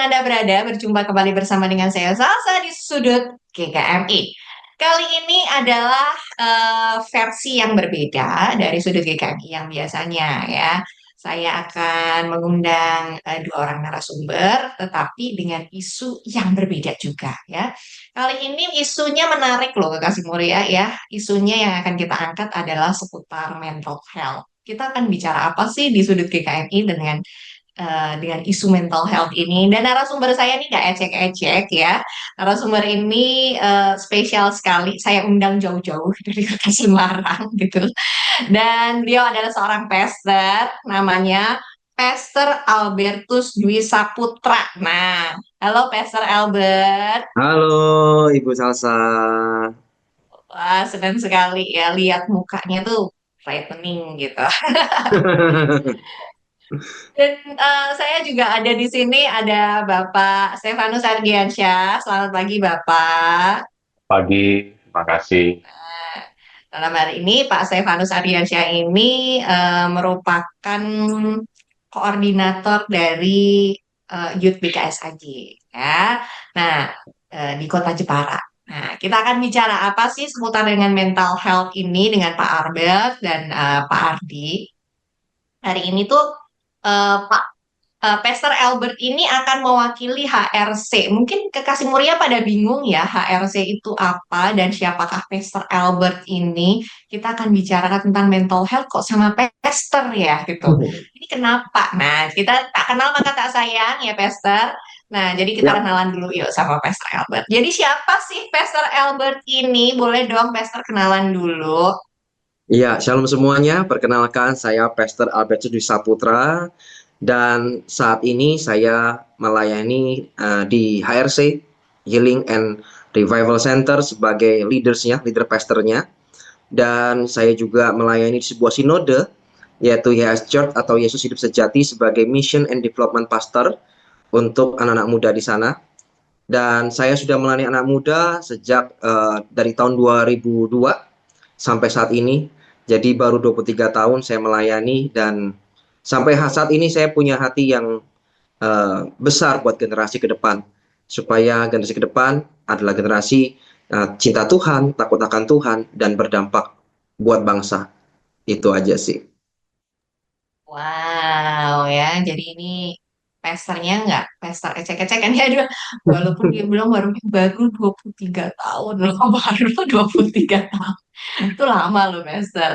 Anda berada, berjumpa kembali bersama dengan saya Salsa di Sudut GKMI. Kali ini adalah versi yang berbeda dari Sudut GKMI yang biasanya ya. Saya akan mengundang dua orang narasumber, tetapi dengan isu yang berbeda juga ya. Kali ini isunya menarik loh, Kekasih Mulia ya. Isunya yang akan kita angkat adalah seputar mental health. Kita akan bicara apa sih di Sudut GKMI dengan isu mental health ini. Dan narasumber saya ini gak ecek-ecek ya. Narasumber ini spesial sekali. Saya undang jauh-jauh dari Kota Semarang gitu. Dan beliau adalah seorang pastor, namanya Pastor Albertus Dwi Saputra. Nah, halo Pastor Albert. Halo Ibu Salsa. Wah, senang sekali ya lihat mukanya tuh brightening gitu. Dan saya juga ada di sini ada Bapak Stefanus Ardiansyah. Selamat pagi Bapak. Pagi, terima kasih. Nah, dalam hari ini Pak Stefanus Ardiansyah ini merupakan koordinator dari Youth BKSAJ ya. Nah, di Kota Jepara. Nah, kita akan bicara apa sih seputar dengan mental health ini dengan Pak Arbet dan Pak Ardi. Hari ini tuh Pak Pastor Albert ini akan mewakili HRC. Mungkin Kekasih Muria pada bingung ya HRC itu apa dan siapakah Pastor Albert ini. Kita akan bicarakan tentang mental health kok sama Pastor ya gitu. Ini kenapa? Nah, kita tak kenal maka tak sayang ya Pastor. Nah, jadi kita Ya, kenalan dulu yuk sama Pastor Albert. Jadi siapa sih Pastor Albert ini? Boleh dong Pastor kenalan dulu. iya, shalom semuanya. Perkenalkan, saya Pastor Albertus Dwi Saputra dan saat ini saya melayani di HRC Healing and Revival Center sebagai leader pastornya. Dan saya juga melayani di sebuah sinode yaitu YHS Church atau Yesus Hidup Sejati sebagai Mission and Development Pastor untuk anak-anak muda di sana. Dan saya sudah melayani anak muda sejak dari tahun 2002 sampai saat ini. Jadi baru 23 tahun saya melayani dan sampai saat ini saya punya hati yang besar buat generasi ke depan. Supaya generasi ke depan adalah generasi cinta Tuhan, takut akan Tuhan, dan berdampak buat bangsa. Itu aja sih. Wow ya, jadi ini pesternya nggak pester ecek-ecek kan ya, dia, walaupun dia bilang baru 23 tahun loh, baru 23 tahun, itu lama loh pester.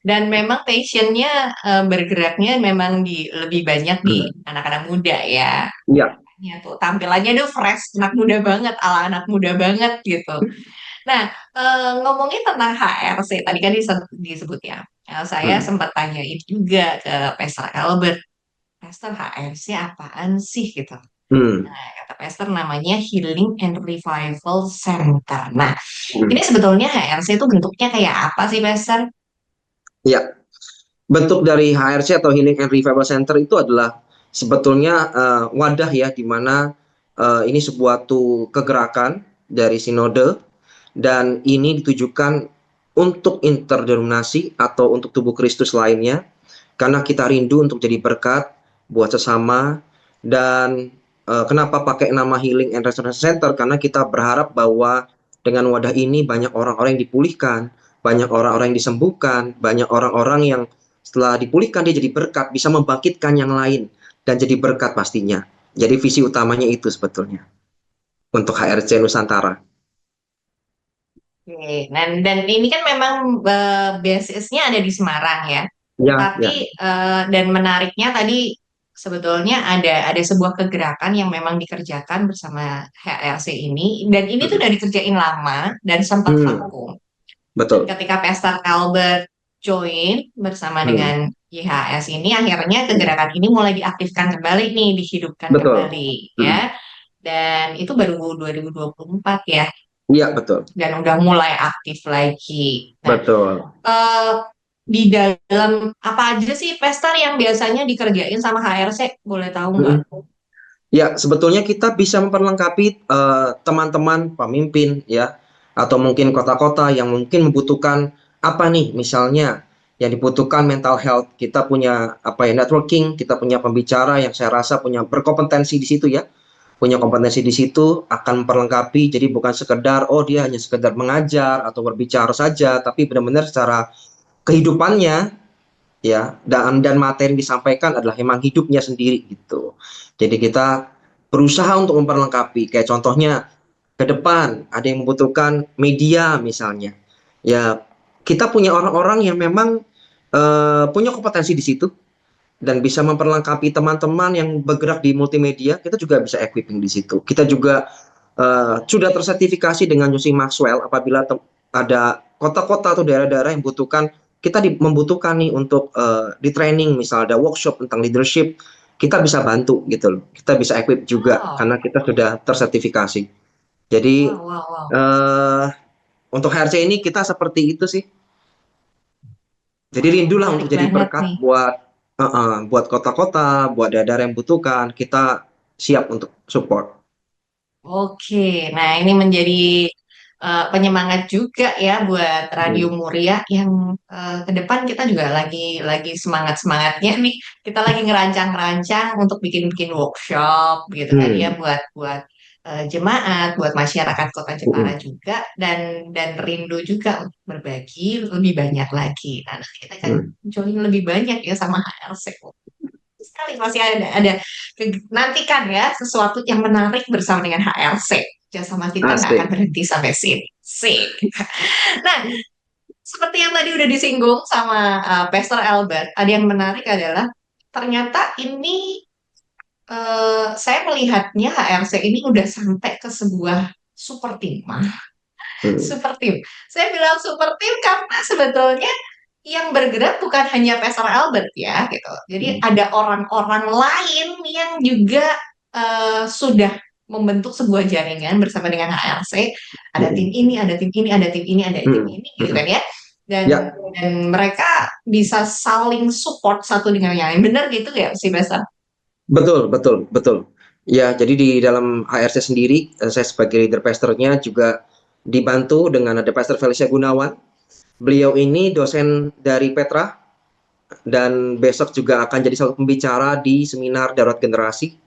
Dan memang passionnya bergeraknya memang lebih banyak di anak-anak muda ya. Iya. Ya tuh tampilannya tuh fresh, anak muda banget, ala anak muda banget gitu. Nah, ngomongin tentang HRC, tadi kan disebut ya. Saya Hmm. sempat tanyain juga ke Pastor Albert, Pastor HRC apaan sih gitu. Hmm. Nah, kata Pastor namanya Healing and Revival Center. Nah, Hmm. ini sebetulnya HRC itu bentuknya kayak apa sih Pastor? Ya, bentuk dari HRC atau Healing and Revival Center itu adalah sebetulnya wadah ya di mana ini sebuah kegerakan dari sinode dan ini ditujukan untuk interdenominasi atau untuk tubuh Kristus lainnya karena kita rindu untuk jadi berkat buat sesama dan kenapa pakai nama Healing and Restoration Center karena kita berharap bahwa dengan wadah ini banyak orang-orang yang dipulihkan, banyak orang-orang yang disembuhkan, banyak orang-orang yang setelah dipulihkan dia jadi berkat, bisa membangkitkan yang lain dan jadi berkat pastinya. Jadi visi utamanya itu sebetulnya untuk HRC Nusantara. Oke, dan ini kan memang basisnya ada di Semarang ya. Ya, Tapi ya. dan menariknya tadi sebetulnya ada sebuah kegerakan yang memang dikerjakan bersama HRC ini dan ini tuh Hmm, udah dikerjain lama dan sempat hmm, vakum. Dan betul. ketika Pastor Albert join bersama Hmm, dengan YHS ini akhirnya kegerakan ini mulai diaktifkan kembali nih, dihidupkan betul. kembali Hmm, ya. Dan itu baru 2024 ya iya, betul. dan udah mulai aktif lagi. Nah, Betul. eh, di dalam apa aja sih pesta yang biasanya dikerjain sama HRC? Boleh tahu nggak? Hmm. Ya, sebetulnya kita bisa memperlengkapi teman-teman pemimpin ya, atau mungkin kota-kota yang mungkin membutuhkan apa nih, misalnya yang dibutuhkan mental health. Kita punya apa ya networking, kita punya pembicara yang saya rasa punya berkompetensi di situ ya. punya kompetensi di situ akan memperlengkapi. Jadi bukan sekedar oh dia hanya sekedar mengajar atau berbicara saja, tapi benar-benar secara kehidupannya ya dan materi yang disampaikan adalah memang hidupnya sendiri gitu. Jadi kita berusaha untuk memperlengkapi. Kayak contohnya ke depan ada yang membutuhkan media misalnya. Ya kita punya orang-orang yang memang punya kompetensi di situ dan bisa memperlengkapi teman-teman yang bergerak di multimedia, kita juga bisa equipping di situ. Kita juga sudah tersertifikasi dengan UC Maxwell apabila ada kota-kota atau daerah-daerah yang membutuhkan, kita membutuhkan nih untuk di training, misal ada workshop tentang leadership, kita bisa bantu gitu loh. Kita bisa equip juga Wow, karena kita sudah tersertifikasi. Jadi wow, wow, wow. eh, untuk HRC ini kita seperti itu sih. Jadi Wah, rindulah menarik untuk jadi banget berkat nih. buat kota-kota, buat daerah yang butuhkan, kita siap untuk support. Oke, nah ini menjadi penyemangat juga ya buat Radio Hmm. Muria yang ke depan kita juga lagi semangat-semangatnya nih. Kita lagi ngerancang-rancang untuk bikin-bikin workshop gitu kan ya Hmm. buat jemaat, buat masyarakat Kota Jepara Hmm. juga dan rindu juga untuk berbagi lebih banyak lagi. Nah, nanti kita akan Hmm. join lebih banyak ya sama HRC sekali masih ada nantikan ya sesuatu yang menarik bersama dengan HRC. Kerjasama kita nggak akan Asik. berhenti sampai sini. Sih. Nah, seperti yang tadi udah disinggung sama Pastor Albert, ada yang menarik adalah ternyata ini saya melihatnya HRC ini udah sampai ke sebuah super team. Hmm. Super team. Saya bilang super team karena sebetulnya yang bergerak bukan hanya Pastor Albert ya gitu. Jadi ada orang-orang lain yang juga sudah membentuk sebuah jaringan bersama dengan HRC. Ada tim Hmm. ini, ada tim ini, ada tim ini, ada tim Hmm. ini gitu Hmm. kan ya. Dan Ya, dan mereka bisa saling support satu dengan yang lain. Benar gitu ya si Pastor? betul, betul, betul. Ya, jadi di dalam HRC sendiri, saya sebagai leader pastornya juga dibantu dengan ada Pastor Felicia Gunawan. Beliau ini dosen dari Petra dan besok juga akan jadi satu pembicara di seminar darurat generasi.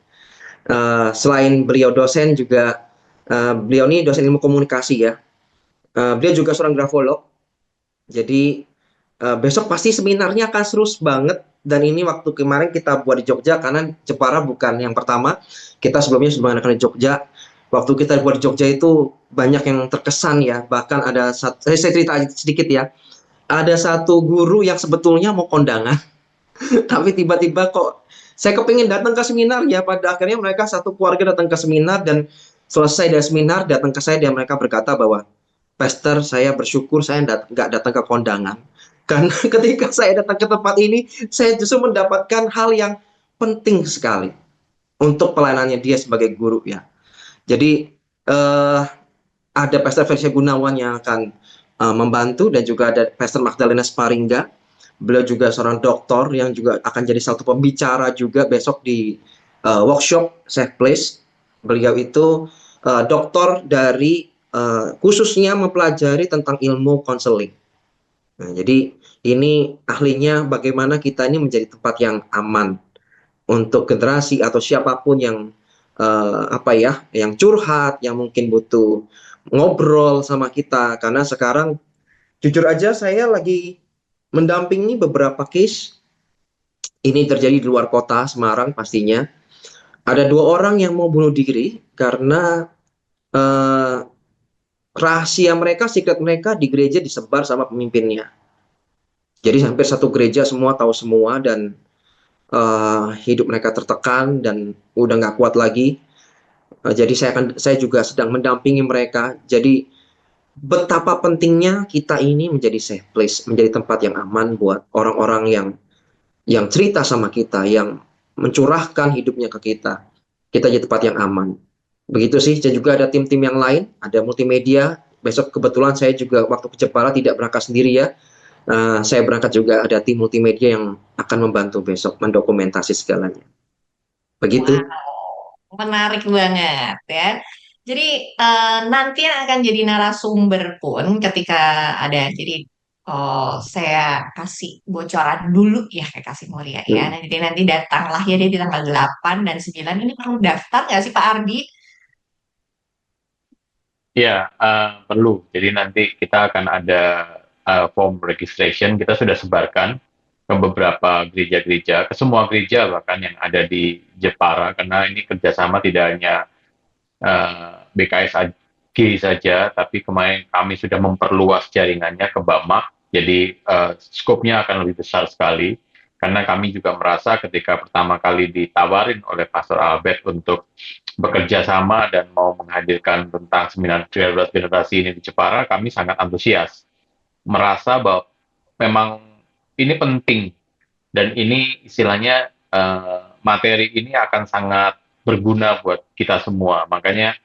Selain beliau dosen juga beliau ini dosen ilmu komunikasi ya. Beliau juga seorang grafolog. Jadi besok pasti seminarnya akan seru banget. Dan ini waktu kemarin kita buat di Jogja karena Jepara bukan yang pertama. Kita sebelumnya sudah mengadakan di Jogja. Waktu kita buat di Jogja itu banyak yang terkesan ya. Bahkan ada satu, saya cerita sedikit ya. Ada satu guru yang sebetulnya mau kondangan, tapi tiba-tiba kok saya kepingin datang ke seminar ya. Pada akhirnya mereka satu keluarga datang ke seminar dan selesai dari seminar datang ke saya dan mereka berkata bahwa Pastor, saya bersyukur saya nggak datang ke kondangan. Karena ketika saya datang ke tempat ini, saya justru mendapatkan hal yang penting sekali untuk pelayanannya dia sebagai guru ya. Jadi ada Pastor Versia Gunawan yang akan membantu dan juga ada Pastor Magdalena Sparingga. Beliau juga seorang doktor yang juga akan jadi satu pembicara juga besok di workshop Safe Place. Beliau itu doktor dari khususnya mempelajari tentang ilmu konseling. Nah, jadi ini ahlinya bagaimana kita ini menjadi tempat yang aman untuk generasi atau siapapun yang yang curhat, yang mungkin butuh ngobrol sama kita. Karena sekarang jujur aja saya lagi mendampingi beberapa case ini terjadi di luar kota Semarang pastinya. Ada dua orang yang mau bunuh diri karena eh, rahasia mereka, secret mereka di gereja disebar sama pemimpinnya. Jadi hampir satu gereja semua tahu semua dan hidup mereka tertekan dan udah nggak kuat lagi. Jadi saya juga sedang mendampingi mereka. Jadi betapa pentingnya kita ini menjadi safe place, menjadi tempat yang aman buat orang-orang yang cerita sama kita, yang mencurahkan hidupnya ke kita. Kita jadi tempat yang aman. Begitu sih. Dan juga ada tim-tim yang lain, ada multimedia. Besok kebetulan saya juga waktu ke Jepara tidak berangkat sendiri ya. Saya berangkat juga ada tim multimedia yang akan membantu besok mendokumentasi segalanya. Begitu. Wow, menarik banget ya. Jadi nanti yang akan jadi narasumber pun ketika ada jadi Oh, saya kasih bocoran dulu ya ke Kasih Mulia ya. Hmm. Nanti nanti datanglah ya dia di tanggal 8 dan 9. Ini perlu daftar nggak sih Pak Ardi? Ya, perlu. Jadi nanti kita akan ada form registration. Kita sudah sebarkan ke beberapa gereja-gereja, ke semua gereja bahkan yang ada di Jepara, karena ini kerjasama tidak hanya BKSAG saja, tapi kemarin kami sudah memperluas jaringannya ke BAMAK. Jadi skopnya akan lebih besar sekali. Karena kami juga merasa ketika pertama kali ditawarin oleh Pastor Albert untuk bekerja sama dan mau menghadirkan tentang seminar 13 generasi ini di Jepara, kami sangat antusias. Merasa bahwa memang ini penting dan ini istilahnya materi ini akan sangat berguna buat kita semua. Makanya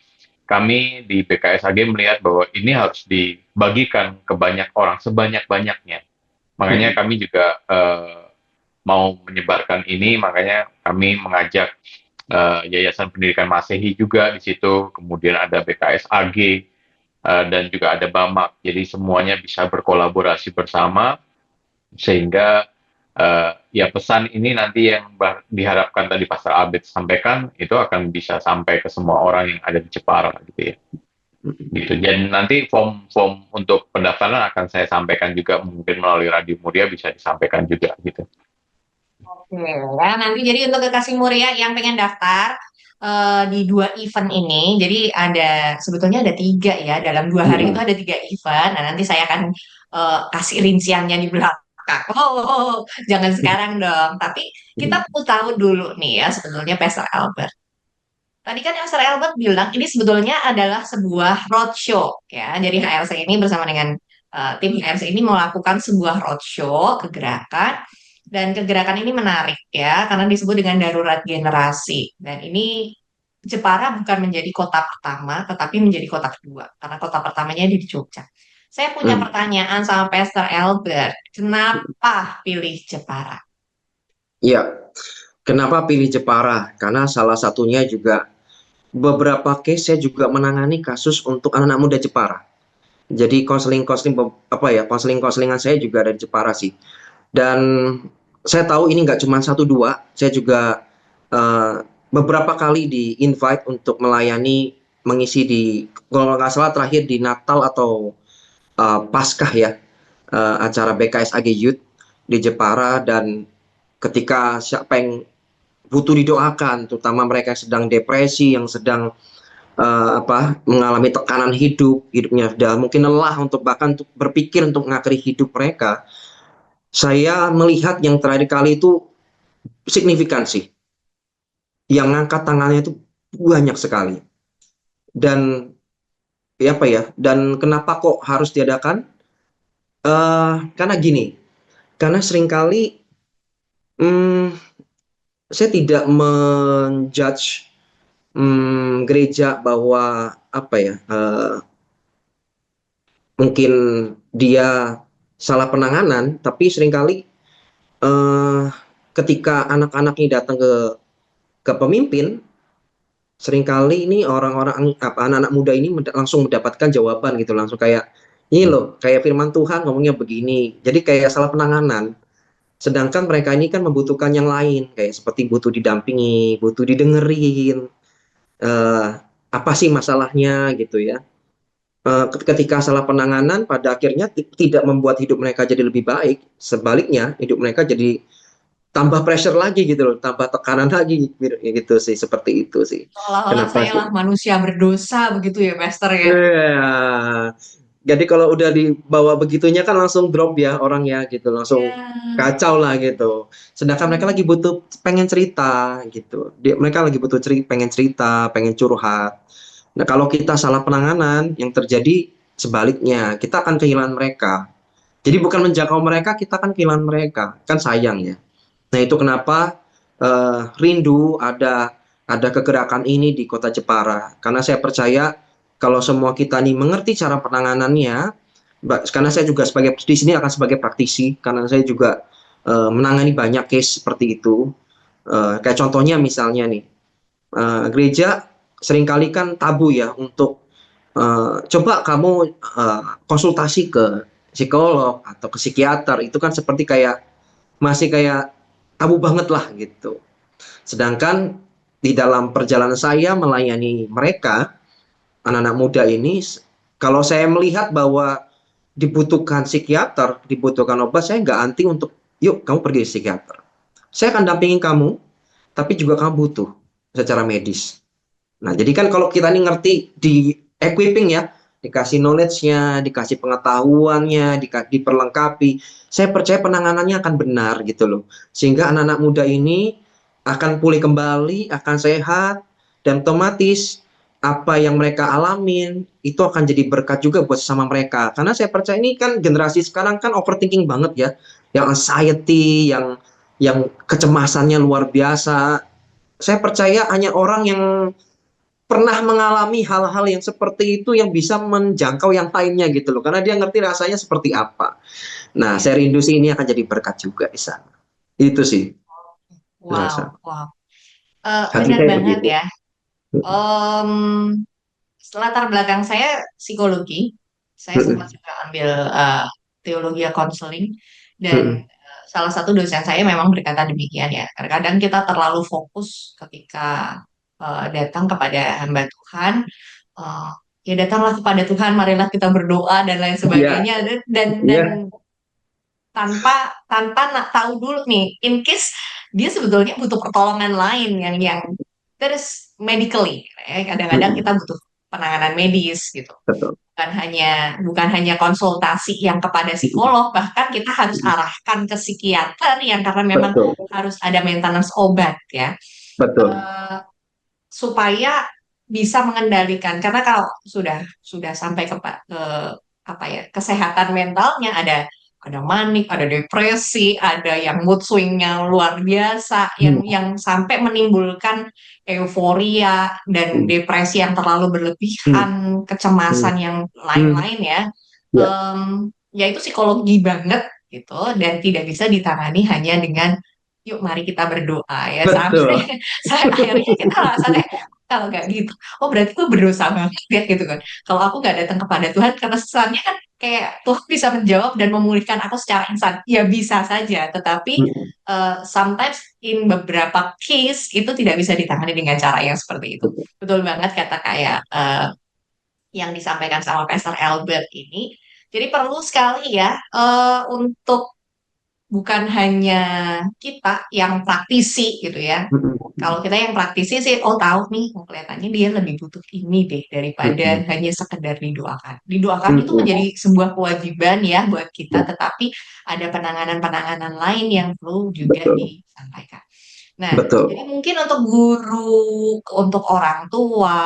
kami di BKSAG melihat bahwa ini harus dibagikan ke banyak orang, sebanyak-banyaknya. Makanya kami juga mau menyebarkan ini, makanya kami mengajak Yayasan Pendidikan Masehi juga di situ, kemudian ada BKSAG, dan juga ada BAMAK. Jadi semuanya bisa berkolaborasi bersama, sehingga ya pesan ini nanti yang diharapkan tadi Pastor Abed sampaikan, itu akan bisa sampai ke semua orang yang ada di Jepara gitu ya. Gitu. Dan nanti form untuk pendaftaran akan saya sampaikan juga, mungkin melalui Radio Muria bisa disampaikan juga gitu. Oke, ya nanti jadi untuk Kekasih Mulia yang pengen daftar di dua event ini, jadi sebetulnya ada tiga ya, dalam 2 hari itu ada 3 event. Nah nanti saya akan kasih rinciannya di belakang. Oh, jangan sekarang dong. Tapi kita mau tahu dulu nih ya sebetulnya Pastor Albert. Tadi kan Pastor Albert bilang ini sebetulnya adalah sebuah roadshow ya. Jadi HLC ini bersama dengan tim HLC ini melakukan sebuah roadshow kegerakan, dan kegerakan ini menarik ya karena disebut dengan darurat generasi. Dan ini Jepara bukan menjadi kota pertama tetapi menjadi kota kedua karena kota pertamanya di Jogja. Saya punya pertanyaan sama Pastor Albert. Kenapa pilih Jepara? Ya, kenapa pilih Jepara? Karena salah satunya juga beberapa case saya juga menangani kasus untuk anak-anak muda Jepara. Jadi konselingan saya juga ada di Jepara sih. Dan saya tahu ini nggak cuma satu dua, saya juga beberapa kali di invite untuk melayani mengisi di, kalau nggak salah terakhir di Natal atau Paskah ya, acara BKSAG Youth di Jepara. Dan ketika siapa yang butuh didoakan, terutama mereka yang sedang depresi, yang sedang mengalami tekanan hidupnya sudah mungkin lelah untuk bahkan untuk berpikir untuk mengakhiri hidup mereka, saya melihat yang terakhir kali itu signifikan sih, yang ngangkat tangannya itu banyak sekali. Dan dan kenapa kok harus diadakan? Karena gini, karena seringkali saya tidak menjudge gereja bahwa mungkin dia salah penanganan, tapi seringkali ketika anak-anak ini datang ke pemimpin, seringkali ini orang-orang anak-anak muda ini langsung mendapatkan jawaban gitu, langsung kayak ini loh, kayak firman Tuhan ngomongnya begini. Jadi kayak salah penanganan. Sedangkan mereka ini kan membutuhkan yang lain, kayak seperti butuh didampingi, butuh didengerin, apa sih masalahnya gitu ya. Ketika salah penanganan, pada akhirnya tidak membuat hidup mereka jadi lebih baik. Sebaliknya, hidup mereka jadi tambah pressure lagi gitu loh, tambah tekanan lagi gitu sih, seperti itu sih. Seolah-olah Kenapa saya sih? lah manusia berdosa begitu ya, Pastor ya. Iya. Jadi kalau udah dibawa begitunya kan langsung drop ya orang ya gitu, langsung Ya. kacau lah gitu. Sedangkan mereka lagi butuh pengen cerita gitu. Mereka lagi butuh pengen cerita, pengen curhat. Nah, kalau kita salah penanganan, yang terjadi sebaliknya, kita akan kehilangan mereka. Jadi bukan menjangkau mereka, kita akan kehilangan mereka. Kan sayang ya. Nah, itu kenapa rindu ada kegerakan ini di Kota Jepara. Karena saya percaya kalau semua kita nih mengerti cara penanganannya, karena saya juga di sini akan sebagai praktisi, karena saya juga menangani banyak case seperti itu. Kayak contohnya misalnya nih, gereja seringkali kan tabu ya untuk coba kamu konsultasi ke psikolog atau ke psikiater itu kan seperti kayak masih kayak tabu banget lah gitu. Sedangkan di dalam perjalanan saya melayani mereka, anak-anak muda ini, kalau saya melihat bahwa dibutuhkan psikiater, dibutuhkan obat, saya nggak anti untuk, yuk kamu pergi ke psikiater. Saya akan dampingin kamu, tapi juga kamu butuh secara medis. Nah, jadi kan kalau kita ini ngerti di equipping ya, dikasih knowledge-nya, dikasih pengetahuannya, diperlengkapi, saya percaya penanganannya akan benar gitu loh. Sehingga anak-anak muda ini akan pulih kembali, akan sehat, dan otomatis apa yang mereka alamin itu akan jadi berkat juga buat sama mereka. Karena saya percaya ini kan generasi sekarang kan overthinking banget ya, yang anxiety, yang kecemasannya luar biasa. Saya percaya hanya orang yang pernah mengalami hal-hal yang seperti itu yang bisa menjangkau yang lainnya gitu loh, karena dia ngerti rasanya seperti apa. Nah, Ya. saya rindu sih ini akan jadi berkat juga di sana. Itu sih Wow, rasa wow. hati Benar saya banget begitu. ya. Em, Latar belakang saya psikologi. Saya sempat juga ambil teologi konseling dan salah satu dosen saya memang berkata demikian ya. Kadang-kadang kita terlalu fokus ketika datang kepada hamba Tuhan. eh, Ya datanglah kepada Tuhan, marilah kita berdoa dan lain Iya, sebagainya dan iya, tanpa tanpa nak tahu dulu nih, in case dia sebetulnya butuh pertolongan lain yang terus medically, ya. Kadang-kadang kita butuh penanganan medis gitu. betul, Bukan hanya konsultasi yang kepada psikolog, bahkan kita harus arahkan ke psikiater yang karena memang betul, harus ada maintenance obat ya. betul. Eh, supaya bisa mengendalikan karena kalau sudah sampai ke apa ya kesehatan mentalnya ada manik, ada depresi, ada yang mood swingnya luar biasa, yang sampai menimbulkan euforia dan Hmm, depresi yang terlalu hmm, berlebihan, hmm, kecemasan yang hmm, lain-lain ya. ya, Ya itu psikologi banget gitu dan tidak bisa ditangani hanya dengan yuk mari kita berdoa ya sampai betul. saya akhirnya kita rasa kayak kalau nggak gitu, oh berarti gue berdosa banget ya gitu kan. Kalau aku nggak datang kepada Tuhan karena kesannya kan kayak Tuhan bisa menjawab dan memulihkan aku secara instan. Ya bisa saja, tetapi Hmm, sometimes in beberapa case itu tidak bisa ditangani dengan cara yang seperti itu. betul. Betul banget kata kayak yang disampaikan sama Pastor Albert ini. Jadi perlu sekali ya untuk bukan hanya kita yang praktisi gitu ya. Hmm, Kalau kita yang praktisi sih, oh tahu nih, oh, kelihatannya dia lebih butuh ini deh daripada hmm, hanya sekedar didoakan. Didoakan hmm, itu hmm, menjadi sebuah kewajiban ya buat kita, ya, tetapi ada penanganan-penanganan lain yang perlu juga betul, disampaikan. Nah, jadi betul. mungkin untuk guru, untuk orang tua,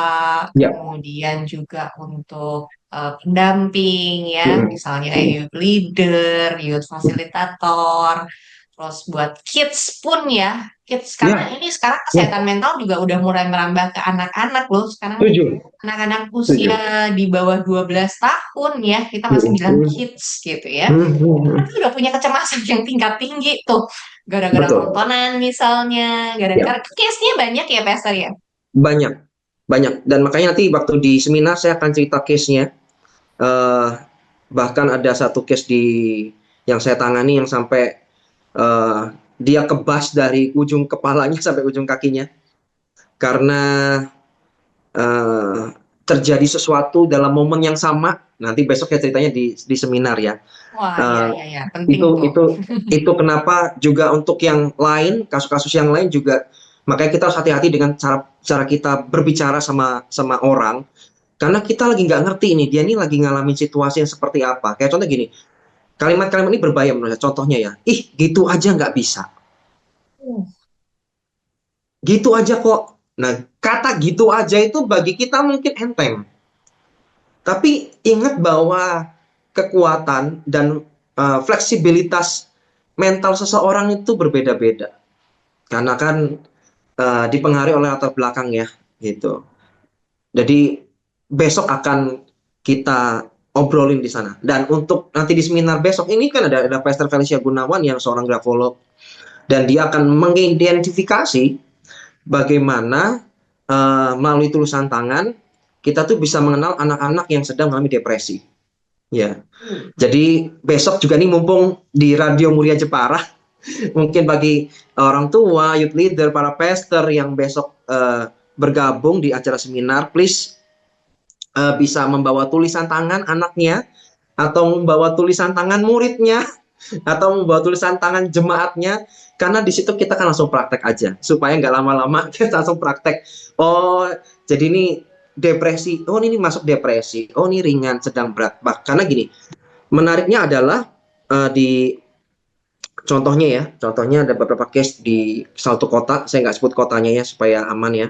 Ya, kemudian juga untuk pendamping ya, hmm, misalnya hmm, youth leader, youth facilitator, terus buat kids pun ya, kids karena ya, ini sekarang ya, kesehatan mental juga udah mulai merambah ke anak-anak loh. Sekarang setuju, anak-anak setuju. usia di bawah 12 tahun ya, kita masih Hmm, bilang hmm, kids gitu ya. hmm, hmm, Mereka hmm. udah punya kecemasan yang tingkat tinggi tuh. Gara-gara Betul. tontonan misalnya, gara-gara Ya, case-nya banyak ya Pastor ya. banyak, banyak. Dan makanya nanti waktu di seminar saya akan cerita case-nya. Eh, bahkan ada satu case yang saya tangani yang sampai eh, dia kebas dari ujung kepalanya sampai ujung kakinya karena eh, terjadi sesuatu dalam momen yang sama. Nanti besok saya ceritanya di seminar ya. Wah, ya Eh, ya ya, penting itu tuh. itu itu kenapa juga untuk yang lain kasus-kasus yang lain juga makanya kita harus hati-hati dengan cara cara kita berbicara sama sama orang karena kita lagi nggak ngerti ini dia ini lagi ngalamin situasi yang seperti apa kayak contoh gini kalimat-kalimat ini berbahaya menurut saya contohnya ya ih gitu aja nggak bisa Uh, gitu aja kok nah kata gitu aja itu bagi kita mungkin enteng tapi ingat bahwa kekuatan dan fleksibilitas mental seseorang itu berbeda-beda karena kan dipengaruhi oleh latar belakang ya gitu. Jadi besok akan kita obrolin di sana. Dan untuk nanti di seminar besok ini kan ada Pastor Felicia Gunawan yang seorang grafolog dan dia akan mengidentifikasi bagaimana melalui tulisan tangan kita tuh bisa mengenal anak-anak yang sedang mengalami depresi. Ya, jadi besok juga nih mumpung di Radio Muria Jepara, mungkin bagi orang tua, youth leader, para pastor yang besok bergabung di acara seminar, please bisa membawa tulisan tangan anaknya, atau membawa tulisan tangan muridnya, atau membawa tulisan tangan jemaatnya, karena di situ kita kan langsung praktek aja, supaya nggak lama-lama kita langsung praktek. Oh, jadi ini depresi. Oh, ini masuk depresi. Oh, ini ringan, sedang, berat. Karena gini, menariknya adalah di contohnya ya, contohnya ada beberapa case di satu kota, saya nggak sebut kotanya ya supaya aman ya.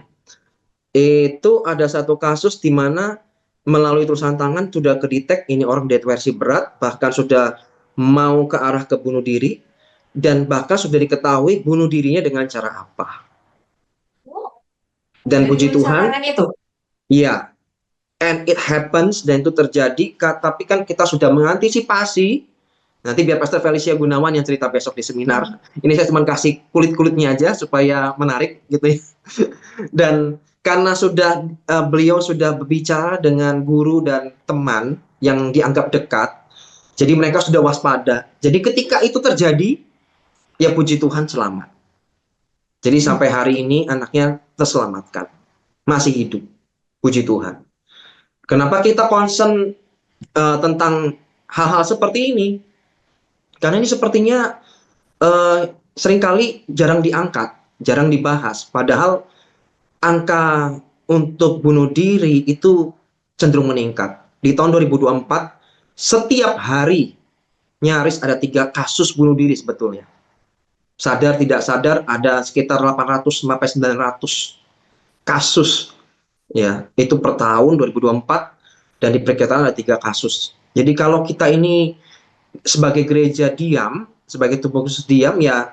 Itu ada satu kasus di mana melalui tulisan tangan sudah kedetek ini orang depresi berat, bahkan sudah mau ke arah ke bunuh diri, dan bahkan sudah diketahui bunuh dirinya dengan cara apa. Oh, Dan dari puji tulisan Tuhan, tangan itu. iya, and it happens, dan itu terjadi, tapi kan kita sudah mengantisipasi. Nanti biar Pastor Felicia Gunawan yang cerita besok di seminar. Ini saya cuma kasih kulit-kulitnya aja supaya menarik gitu ya. Dan karena sudah beliau sudah berbicara dengan guru dan teman yang dianggap dekat, jadi mereka sudah waspada. Jadi ketika itu terjadi, ya puji Tuhan selamat. Jadi sampai hari ini anaknya terselamatkan, masih hidup. Puji Tuhan. Kenapa kita concern tentang hal-hal seperti ini? Karena ini sepertinya seringkali jarang diangkat, jarang dibahas. Padahal angka untuk bunuh diri itu cenderung meningkat. Di tahun 2024, setiap hari nyaris ada 3 kasus bunuh diri sebetulnya. Sadar tidak sadar ada sekitar 800 sampai 900 kasus. Ya, itu per tahun 2024, dan diperkirakan ada 3 kasus. Jadi kalau kita ini sebagai gereja diam, sebagai tubuh khusus diam, ya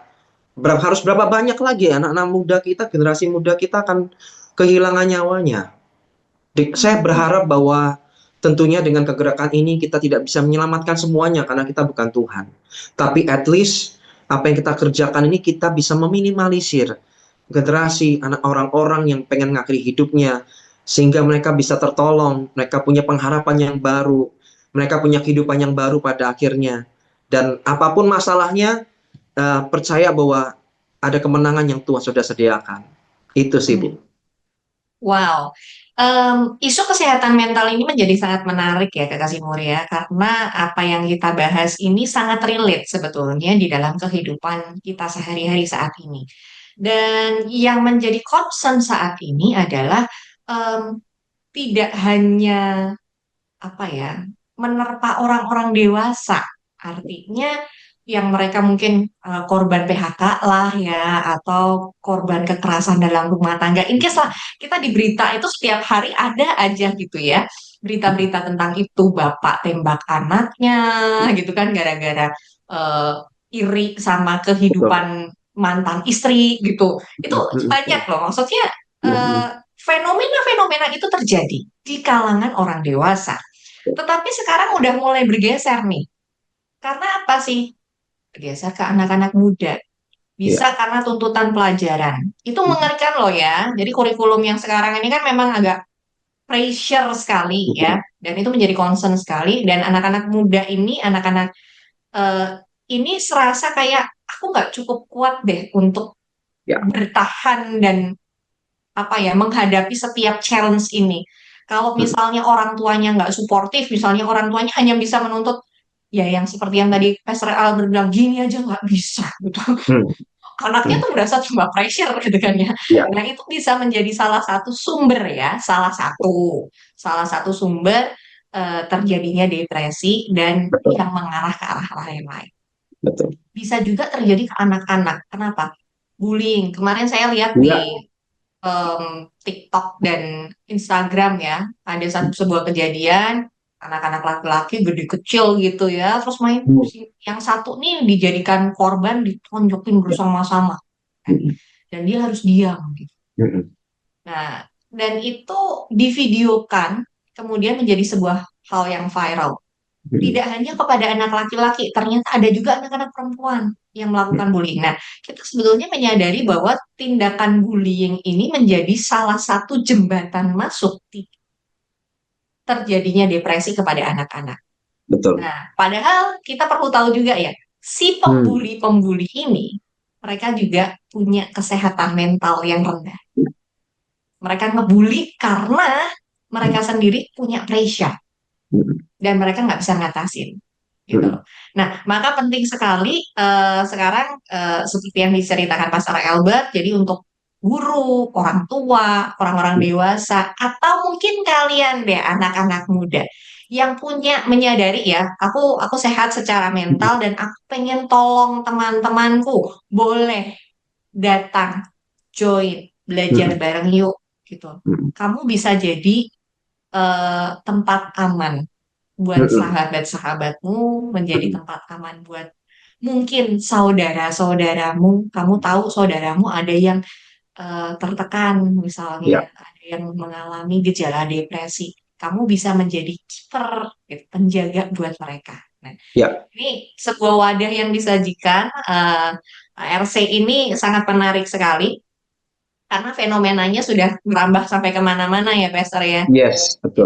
harus berapa banyak lagi anak-anak muda kita, generasi muda kita akan kehilangan nyawanya. Saya berharap bahwa tentunya dengan kegerakan ini kita tidak bisa menyelamatkan semuanya karena kita bukan Tuhan. Tapi at least apa yang kita kerjakan ini kita bisa meminimalisir generasi anak orang-orang yang pengen ngakhiri hidupnya, sehingga mereka bisa tertolong, mereka punya pengharapan yang baru, mereka punya kehidupan yang baru pada akhirnya. Dan apapun masalahnya, percaya bahwa ada kemenangan yang Tuhan sudah sediakan. Itu sih, Bu. Wow, isu kesehatan mental ini menjadi sangat menarik ya Kak Kasimur ya, karena apa yang kita bahas ini sangat relate sebetulnya di dalam kehidupan kita sehari-hari saat ini. Dan yang menjadi concern saat ini adalah em, tidak hanya apa ya, menerpa orang-orang dewasa. Artinya yang mereka mungkin korban PHK lah ya, atau korban kekerasan dalam rumah tangga. In case lah, kita di berita itu setiap hari ada aja gitu ya, berita-berita tentang itu, bapak tembak anaknya gitu kan, gara-gara eh, iri sama Betul. kehidupan mantan istri gitu. Itu banyak loh, maksudnya eh, fenomena-fenomena itu terjadi di kalangan orang dewasa. Tetapi sekarang udah mulai bergeser nih. Karena apa sih? Bergeser ke anak-anak muda. Ya. Bisa karena tuntutan pelajaran. Itu mengerikan loh ya. Jadi kurikulum yang sekarang ini kan memang agak pressure sekali ya. Dan itu menjadi concern sekali. Dan anak-anak muda ini, anak-anak eh, ini serasa kayak aku nggak cukup kuat deh untuk Ya. bertahan dan apa ya menghadapi setiap challenge ini. Kalau misalnya orang tuanya nggak suportif, misalnya orang tuanya hanya bisa menuntut ya yang seperti yang tadi Pastor Albert bilang gini aja nggak bisa gitu. Hmm. Anaknya tuh merasa tambah pressure gitu kan ya. Ya. Nah itu bisa menjadi salah satu sumber ya, salah satu sumber terjadinya depresi dan Betul. yang mengarah ke arah-arah yang lain. Betul. Bisa juga terjadi ke anak-anak. Kenapa? Bullying. Kemarin saya lihat Ya. di TikTok dan Instagram ya, ada sebuah kejadian anak-anak laki-laki gede kecil gitu ya, terus main musik. Yang satu nih dijadikan korban, ditonjokin bersama-sama, dan dia harus diam gitu. Nah, dan itu divideokan, kemudian menjadi sebuah hal yang viral. Tidak hanya kepada anak laki-laki, ternyata ada juga anak-anak perempuan yang melakukan bullying. Nah, kita sebetulnya menyadari bahwa tindakan bullying ini menjadi salah satu jembatan masuk terjadinya depresi kepada anak-anak. betul. Nah, padahal kita perlu tahu juga ya, si Hmm, pembuli-pembuli ini, mereka juga punya kesehatan mental yang rendah. Mereka ngebully karena mereka sendiri punya pressure hmm, dan mereka nggak bisa ngatasin gitu hmm, loh. Nah, maka penting sekali sekarang seperti yang diceritakan Pastor Albert, jadi untuk guru, orang tua, orang-orang dewasa, atau mungkin kalian deh anak-anak muda yang punya menyadari ya, aku sehat secara mental dan aku pengen tolong teman-temanku, boleh datang, join, belajar hmm, bareng yuk gitu. hmm, Kamu bisa jadi tempat aman buat hmm, sahabat-sahabatmu, menjadi hmm, tempat aman buat mungkin saudara-saudaramu. Kamu tahu saudaramu ada yang tertekan, misalnya ya, ada yang mengalami gejala depresi. Kamu bisa menjadi kiper, gitu, penjaga buat mereka. Nah, ya, ini sebuah wadah yang disajikan. RC ini sangat menarik sekali karena fenomenanya sudah merambah sampai kemana-mana ya, Pastor ya. yes, Jadi betul.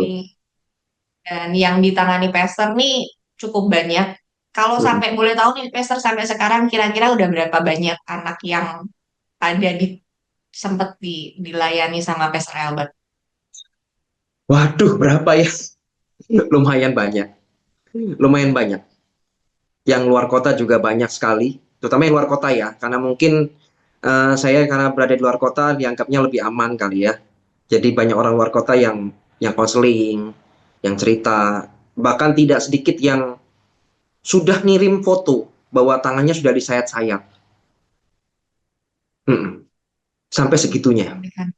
dan yang ditangani Pester nih cukup banyak. Kalau Hmm. sampai boleh tahu nih Pester sampai sekarang kira-kira udah berapa banyak anak yang ada di sempat dilayani sama Pester Albert? Waduh, berapa ya? Lumayan banyak, lumayan banyak. Yang luar kota juga banyak sekali, terutama yang luar kota ya, karena mungkin saya karena berada di luar kota dianggapnya lebih aman kali ya. Jadi banyak orang luar kota yang konseling, yang cerita, bahkan tidak sedikit yang sudah ngirim foto bahwa tangannya sudah disayat-sayat. Mm-mm. Sampai segitunya, Sampaikan.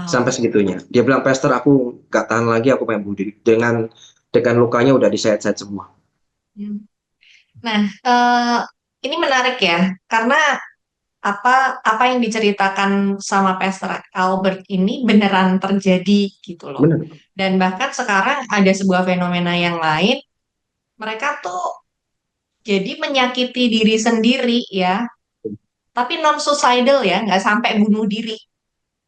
sampai Wow. segitunya. Dia bilang, Pastor, aku gak tahan lagi, aku pengen bunuh diri. Dengan lukanya udah disayat-sayat semua. Hmm. Nah, ini menarik ya, karena apa apa yang diceritakan sama Pastor Albert ini beneran terjadi gitu loh. Benar. Dan bahkan sekarang ada sebuah fenomena yang lain, mereka tuh jadi menyakiti diri sendiri ya, tapi non suicidal ya, nggak sampai bunuh diri,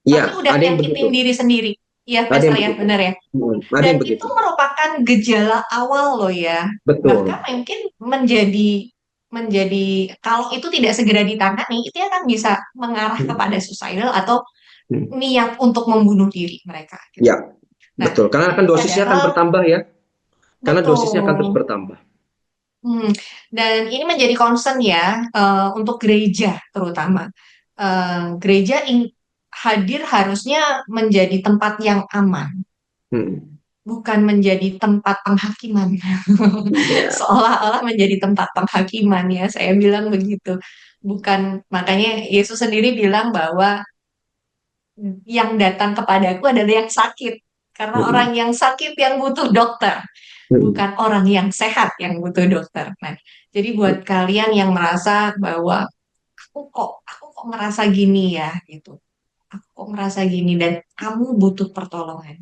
Iya, tapi udah ada yang begitu. nyakitin diri sendiri. Iya, Ada Pastor yang ya, begitu. benar ya. Ada Dan yang itu begitu. merupakan gejala awal loh ya. Bahkan Betul. mungkin menjadi menjadi kalau itu tidak segera ditangani, itu akan bisa mengarah Hmm. kepada suicidal atau Hmm. niat untuk membunuh diri mereka gitu. Ya, Nah, betul. Karena kan dosisnya akan padahal bertambah ya. Karena dosisnya akan terus betul. bertambah. Hmm, dan ini menjadi concern ya untuk gereja terutama. Gereja hadir harusnya menjadi tempat yang aman, Hmm. bukan menjadi tempat penghakiman. Ya. Seolah-olah menjadi tempat penghakiman ya, saya bilang begitu. Bukan, makanya Yesus sendiri bilang bahwa yang datang kepadaku adalah yang sakit. Karena Hmm. orang yang sakit yang butuh dokter, Hmm. bukan orang yang sehat yang butuh dokter. Nah, jadi buat kalian yang merasa bahwa aku kok merasa gini ya gitu. Aku kok merasa gini dan kamu butuh pertolongan.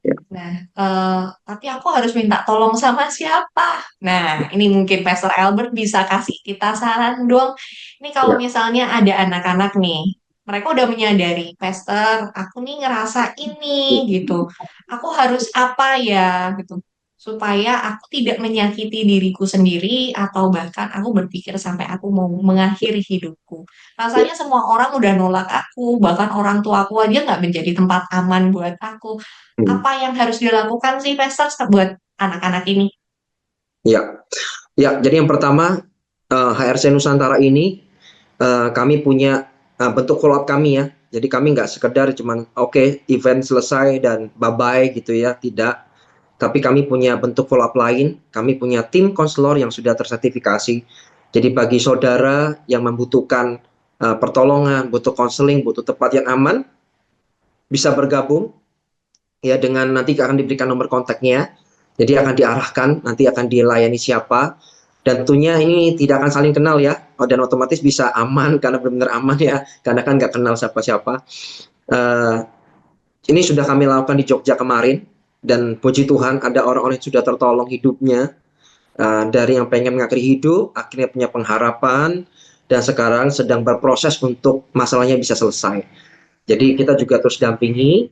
Ya. Nah, tapi aku harus minta tolong sama siapa? Nah, ini mungkin Pastor Albert bisa kasih kita saran dong. Ini kalau Ya. misalnya ada anak-anak nih, mereka udah menyadari, Pastor, aku nih ngerasa ini gitu. Aku harus apa ya gitu. Supaya aku tidak menyakiti diriku sendiri atau bahkan aku berpikir sampai aku mau mengakhiri hidupku. Ya. Rasanya semua orang udah nolak aku, bahkan orang tua aku aja nggak menjadi tempat aman buat aku. Hmm. Apa yang harus dilakukan sih, Pesters, buat anak-anak ini? Ya. Ya. Jadi yang pertama, HRC Nusantara ini kami punya bentuk follow up kami ya. Jadi kami nggak sekedar cuman oke, event selesai dan bye bye gitu ya, tidak. Tapi kami punya bentuk follow up lain. Kami punya tim konselor yang sudah tersertifikasi. Jadi bagi saudara yang membutuhkan pertolongan, butuh konseling, butuh tempat yang aman, bisa bergabung ya dengan nanti akan diberikan nomor kontaknya. Jadi akan diarahkan, nanti akan dilayani siapa. Dan tentunya ini tidak akan saling kenal ya, dan otomatis bisa aman karena benar-benar aman ya, karena kan nggak kenal siapa-siapa. Uh, ini sudah kami lakukan di Jogja kemarin, dan puji Tuhan ada orang-orang yang sudah tertolong hidupnya, dari yang pengen mengakhiri hidup, akhirnya punya pengharapan, dan sekarang sedang berproses untuk masalahnya bisa selesai. Jadi kita juga terus dampingi,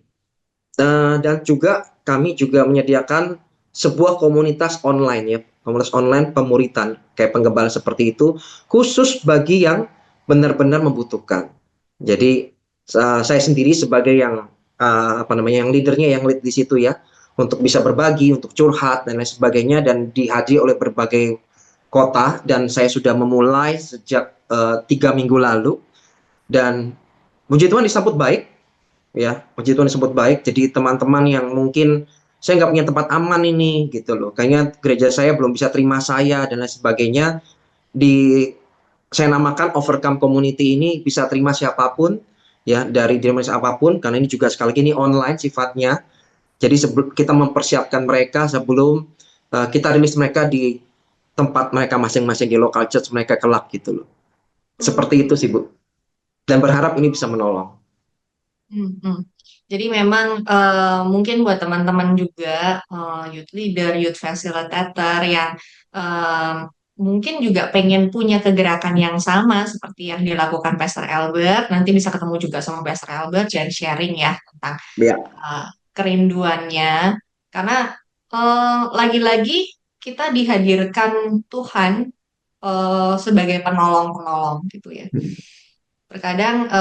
dan juga kami juga menyediakan sebuah komunitas online ya, komunitas online pemuritan kayak penggembalaan seperti itu, khusus bagi yang benar-benar membutuhkan. Jadi saya sendiri sebagai yang apa namanya, yang leadernya, yang lead di situ ya, untuk bisa berbagi, untuk curhat dan lain sebagainya, dan dihadiri oleh berbagai kota, dan saya sudah memulai sejak 3 minggu lalu, dan puji Tuhan disambut baik ya, puji Tuhan disambut baik. Jadi teman-teman yang mungkin saya nggak punya tempat aman ini gitu loh, kayaknya gereja saya belum bisa terima saya dan lain sebagainya, di saya namakan Overcome Community ini bisa terima siapapun ya, dari denominasi apapun, karena ini juga sekali lagi ini online sifatnya. Jadi kita mempersiapkan mereka sebelum kita rilis mereka di tempat mereka masing-masing, di local church mereka kelak gitu loh. Seperti itu sih Bu. Dan berharap ini bisa menolong. Hmm, hmm. Jadi memang mungkin buat teman-teman juga youth leader, youth facilitator yang eh, mungkin juga pengen punya kegerakan yang sama seperti yang dilakukan Pastor Albert, nanti bisa ketemu juga sama Pastor Albert dan sharing ya tentang Ya, eh, kerinduannya. Karena lagi-lagi kita dihadirkan Tuhan sebagai penolong-penolong gitu ya. Terkadang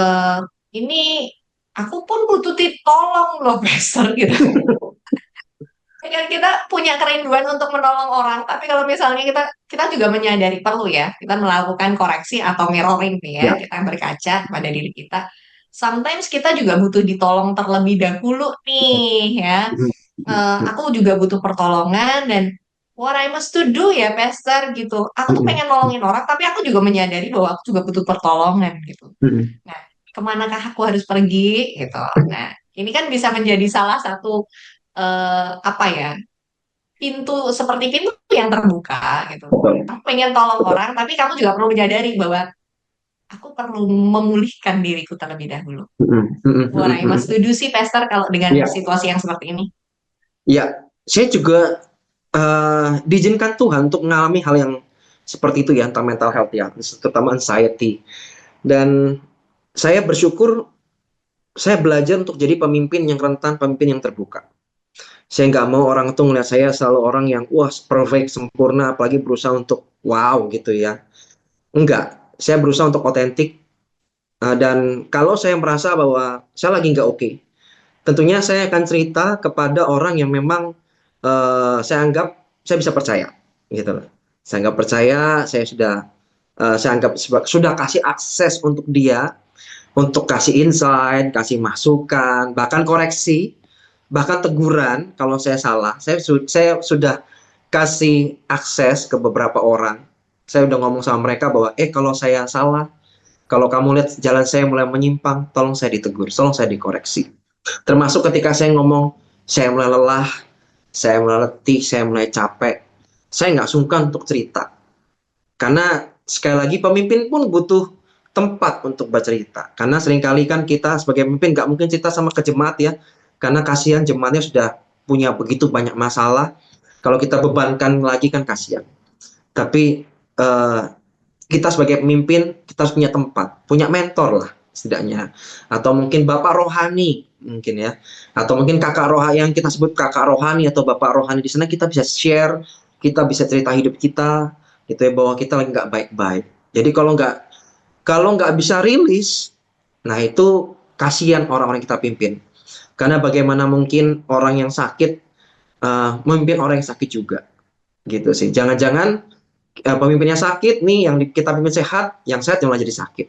ini aku pun butuh ditolong loh, Pastor gitu. Kan kita punya kerinduan untuk menolong orang, tapi kalau misalnya kita juga menyadari perlu ya, kita melakukan koreksi atau mirroring nih ya, ya. kita berkaca pada diri kita. Sometimes kita juga butuh ditolong terlebih dahulu nih ya. Aku juga butuh pertolongan dan what I must to do ya, Pastor gitu. Aku tuh pengen nolongin orang, tapi aku juga menyadari bahwa aku juga butuh pertolongan gitu. Nah, kemanakah aku harus pergi gitu. Nah, ini kan bisa menjadi salah satu apa ya, seperti pintu yang terbuka gitu. Betul. Aku pengen tolong orang, tapi kamu juga perlu menyadari bahwa aku perlu memulihkan diriku terlebih dahulu. What I must to do sih, Pastor, kalau dengan Ya, situasi yang seperti ini. ya. Saya juga diizinkan Tuhan untuk mengalami hal yang seperti itu ya, tentang mental health ya, terutama anxiety. Dan saya bersyukur saya belajar untuk jadi pemimpin yang rentan, pemimpin yang terbuka. Saya nggak mau orang itu ngeliat saya selalu orang yang wah perfect, sempurna, apalagi berusaha untuk wow gitu ya. Enggak, saya berusaha untuk otentik. Dan kalau saya merasa bahwa saya lagi nggak oke, tentunya saya akan cerita kepada orang yang memang saya anggap saya bisa percaya, gitu loh. Saya anggap percaya, saya anggap sudah kasih akses untuk dia, untuk kasih insight, kasih masukan, bahkan koreksi, bahkan teguran kalau saya salah. Saya sudah kasih akses ke beberapa orang. Saya udah ngomong sama mereka bahwa, kalau saya salah, kalau kamu lihat jalan saya mulai menyimpang, tolong saya ditegur, tolong saya dikoreksi. Termasuk ketika saya ngomong, saya mulai lelah, saya mulai letih, saya mulai capek, saya nggak sungkan untuk cerita. Karena sekali lagi pemimpin pun butuh tempat untuk bercerita. Karena seringkali kan kita sebagai pemimpin nggak mungkin cerita sama ke jemaat ya, karena kasihan jemaatnya sudah punya begitu banyak masalah. Kalau kita bebankan lagi kan kasihan. Tapi eh, kita sebagai pemimpin kita harus punya tempat, punya mentor lah setidaknya, atau mungkin bapak rohani mungkin ya, atau mungkin kakak rohani yang kita sebut kakak rohani atau bapak rohani. Di sana kita bisa share, kita bisa cerita hidup kita, gitu ya, bahwa kita lagi nggak baik-baik. Jadi kalau nggak bisa rilis, nah itu kasihan orang-orang yang kita pimpin. Karena bagaimana mungkin orang yang sakit memimpin orang yang sakit juga, gitu sih. Jangan-jangan pemimpinnya sakit nih, yang kita pimpin sehat, yang sehat yang malah jadi sakit.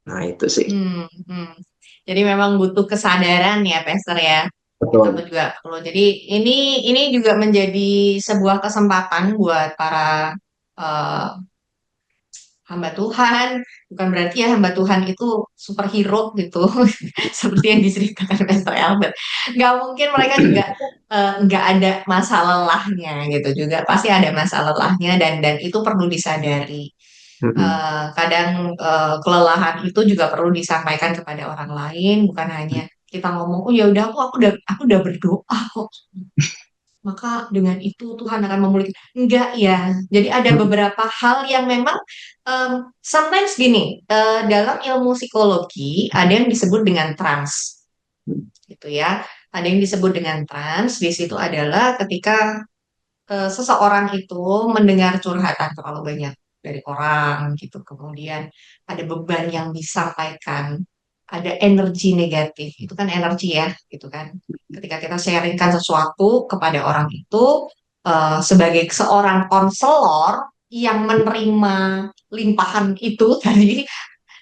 Nah itu sih. Hmm, hmm. Jadi memang butuh kesadaran ya, Pastor ya. Kita Betul. juga perlu. Jadi ini juga menjadi sebuah kesempatan buat para eh, hamba Tuhan. Bukan berarti ya hamba Tuhan itu superhero gitu, seperti yang diceritakan Pastor Albert. Nggak mungkin, mereka juga nggak ada masa lelahnya gitu juga. Pasti ada masa lelahnya dan itu perlu disadari. Kadang kelelahan itu juga perlu disampaikan kepada orang lain, bukan hanya kita ngomong, oh ya udah, aku udah berdoa kok, maka dengan itu Tuhan akan memulihkan. Enggak ya. Jadi ada beberapa hal yang memang sometimes gini, dalam ilmu psikologi ada yang disebut dengan trans, gitu ya. Ada yang disebut dengan trans. Di situ adalah ketika seseorang itu mendengar curhatan terlalu banyak dari orang gitu, kemudian ada beban yang disampaikan, ada energi negatif, itu kan energi ya, gitu kan. Ketika kita sharingkan sesuatu kepada orang itu, sebagai seorang konselor yang menerima limpahan itu tadi,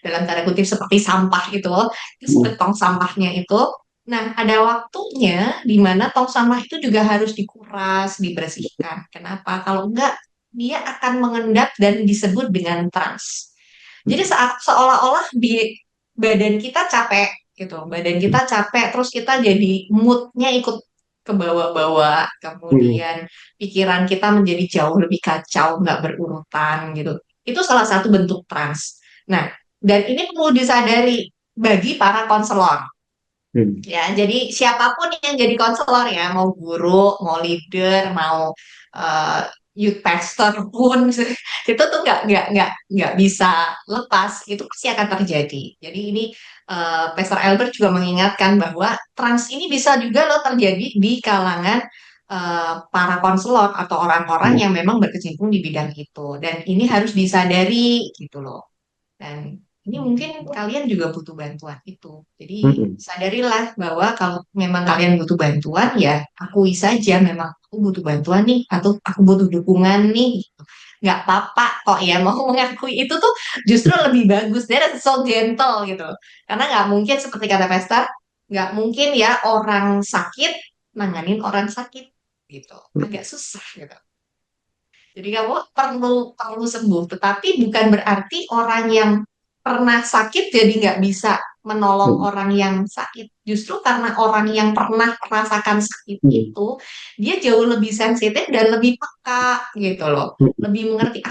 dalam tanda kutip seperti sampah itu seperti tong sampahnya itu. Nah, ada waktunya di mana tong sampah itu juga harus dikuras, dibersihkan. Kenapa? Kalau enggak, dia akan mengendap dan disebut dengan trans. Jadi saat seolah-olah di badan kita capek gitu, badan kita capek, terus kita jadi moodnya ikut ke bawah-bawah, kemudian pikiran kita menjadi jauh lebih kacau, nggak berurutan gitu. Itu salah satu bentuk trans. Nah, dan ini perlu disadari bagi para konselor. Ya, jadi siapapun yang jadi konselor ya, mau guru, mau leader, mau eh, youth pastor pun, itu tuh nggak bisa lepas, itu pasti akan terjadi. Jadi ini Pastor Albert juga mengingatkan bahwa trans ini bisa juga loh terjadi di kalangan para konselor atau orang-orang yang memang berkecimpung di bidang itu, dan ini harus disadari gitu loh. Dan ini mungkin kalian juga butuh bantuan itu. Jadi sadarilah bahwa kalau memang kalian butuh bantuan, ya akui saja memang aku butuh bantuan nih, atau aku butuh dukungan nih. Gitu. Nggak apa-apa kok ya, mau mengakui itu tuh justru lebih bagus. Dia so gentle gitu. Karena nggak mungkin seperti kata Pesta, nggak mungkin ya orang sakit nanganin orang sakit gitu. Agak susah gitu. Jadi kamu perlu perlu sembuh, tetapi bukan berarti orang yang pernah sakit jadi nggak bisa menolong orang yang sakit. Justru karena orang yang pernah merasakan sakit itu, dia jauh lebih sensitif dan lebih peka gitu loh. Lebih mengerti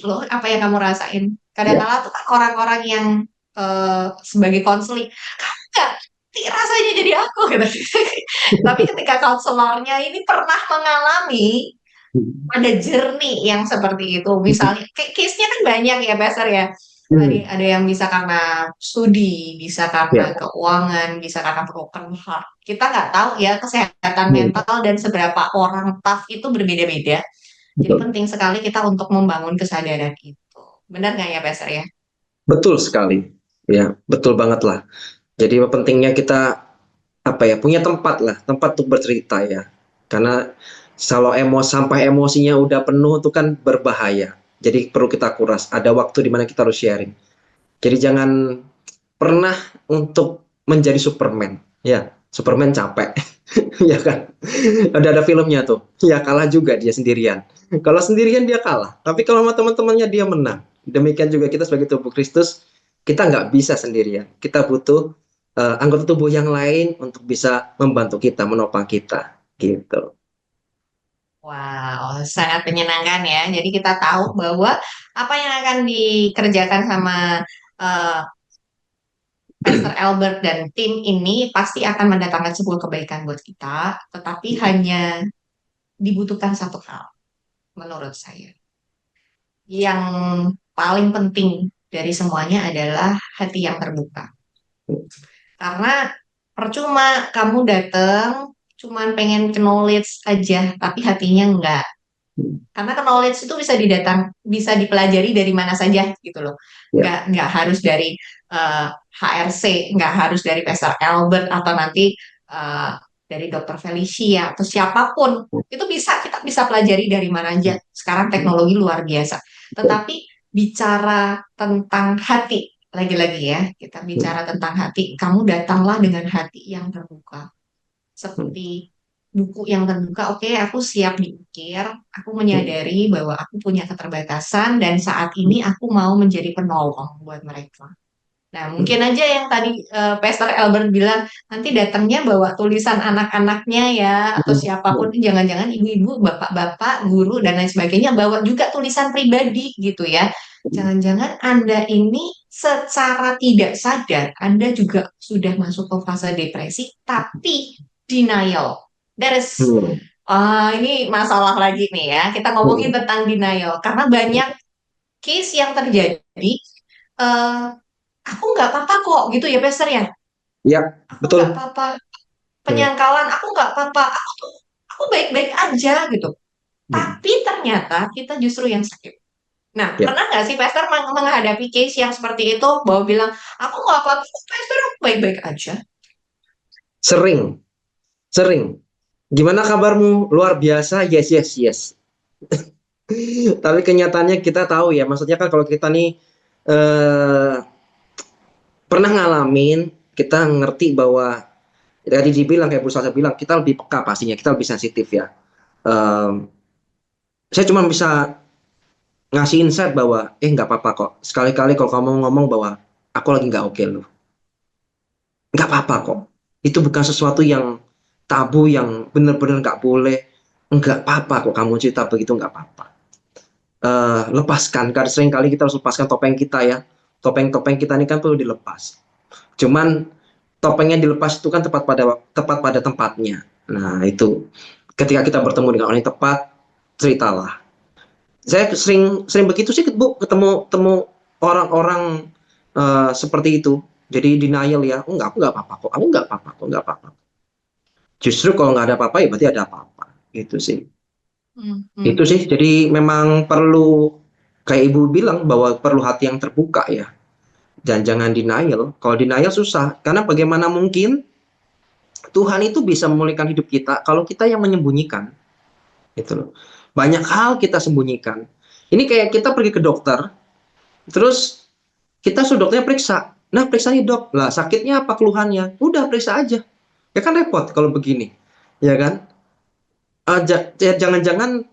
loh apa yang kamu rasain. Kadang-kala tuh kan orang-orang yang sebagai konseling, kamu nggak ngerti rasanya jadi aku gitu. Tapi ketika konselornya ini pernah mengalami ada journey yang seperti itu. Misalnya, case-nya kan banyak ya, Pastor ya. Tadi ada yang bisa karena studi, bisa karena keuangan, bisa karena broken heart. Kita nggak tahu ya kesehatan mental dan seberapa orang tough itu berbeda-beda. Jadi penting sekali kita untuk membangun kesadaran itu. Benar nggak ya, Pastor ya? Betul sekali. Ya, betul banget lah. Jadi pentingnya kita punya tempat lah, tempat untuk bercerita ya. Karena kalau sampai emosinya udah penuh itu kan berbahaya. Jadi perlu kita kuras. Ada waktu di mana kita harus sharing. Jadi jangan pernah untuk menjadi Superman. Ya, Superman capek. Ya kan? Ada filmnya tuh. Ya kalah juga dia sendirian. Kalau sendirian dia kalah. Tapi kalau sama teman-temannya dia menang. Demikian juga kita sebagai tubuh Kristus, kita nggak bisa sendirian. Kita butuh anggota tubuh yang lain untuk bisa membantu kita, menopang kita, gitu. Wow, sangat menyenangkan ya. Jadi kita tahu bahwa apa yang akan dikerjakan sama eh, Pastor Albert dan tim ini pasti akan mendatangkan sebuah kebaikan buat kita, tetapi hanya dibutuhkan satu hal menurut saya. Yang paling penting dari semuanya adalah hati yang terbuka. Karena percuma kamu datang cuman pengen knowledge aja, tapi hatinya enggak. Karena knowledge itu bisa dipelajari dari mana saja gitu loh. Nggak harus dari HRC, nggak harus dari Pastor Albert atau nanti dari Dokter Felicia atau siapapun. Itu kita bisa pelajari dari mana aja. Sekarang teknologi luar biasa. Tetapi bicara tentang hati, lagi-lagi ya, kita bicara tentang hati, kamu datanglah dengan hati yang terbuka. Seperti buku yang terbuka, oke, aku siap diukir, aku menyadari bahwa aku punya keterbatasan dan saat ini aku mau menjadi penolong buat mereka. Nah, mungkin aja yang tadi Pastor Albert bilang, nanti datangnya bawa tulisan anak-anaknya ya, atau siapapun, jangan-jangan ibu-ibu, bapak-bapak, guru, dan lain sebagainya, bawa juga tulisan pribadi gitu ya. Jangan-jangan Anda ini secara tidak sadar, Anda juga sudah masuk ke fase depresi, tapi denial. Ini masalah lagi nih ya. Kita ngomongin tentang denial karena banyak case yang terjadi. eh, aku nggak apa-apa kok, gitu ya, Pastor ya. Ya, Aku betul. nggak apa-apa. Penyangkalan, aku nggak apa-apa. Aku baik-baik aja gitu. tapi ternyata kita justru yang sakit. Nah, Ya, pernah nggak sih Pastor menghadapi case yang seperti itu, bahwa bilang, aku nggak apa-apa, kok, Pastor, aku baik-baik aja. sering, sering. Gimana kabarmu? Luar biasa. Yes, yes, yes. Tapi kenyataannya kita tahu ya, maksudnya kan kalau kita nih eh, pernah ngalamin, kita ngerti bahwa tadi dibilang kayak Bu Salsa bilang, kita lebih peka pastinya, kita lebih sensitif ya. Em, saya cuma bisa ngasih insight bahwa nggak apa-apa kok. Sekali-kali kalau kamu ngomong bahwa aku lagi nggak oke loh, nggak apa-apa kok. Itu bukan sesuatu yang tabu yang bener-bener nggak boleh. Nggak apa-apa kok kamu cerita begitu, nggak apa-apa. Lepaskan, karena sering kali kita harus lepaskan topeng kita ya. Topeng-topeng kita ini kan perlu dilepas. Cuman topengnya dilepas itu kan tepat pada tempatnya. Nah, itu ketika kita bertemu dengan orang yang tepat, ceritalah. Saya sering sering begitu sih, Bu, ketemu orang-orang seperti itu. Jadi denial ya, enggak, aku nggak apa-apa kok, aku nggak apa-apa kok, nggak apa-apa. Justru kalau nggak ada apa-apa ya berarti ada apa-apa. Gitu sih. Hmm, Itu hmm. sih, jadi memang perlu, kayak Ibu bilang, bahwa perlu hati yang terbuka ya. Dan jangan denial. Kalau denial susah, karena bagaimana mungkin Tuhan itu bisa memulihkan hidup kita kalau kita yang menyembunyikan. Gitu loh. Banyak hal kita sembunyikan. Ini kayak kita pergi ke dokter, terus kita suruh dokternya periksa. Nah, periksa nih dok. Lah, sakitnya apa, keluhannya? Udah, periksa aja. Ya kan repot kalau begini. Ya kan? Jangan-jangan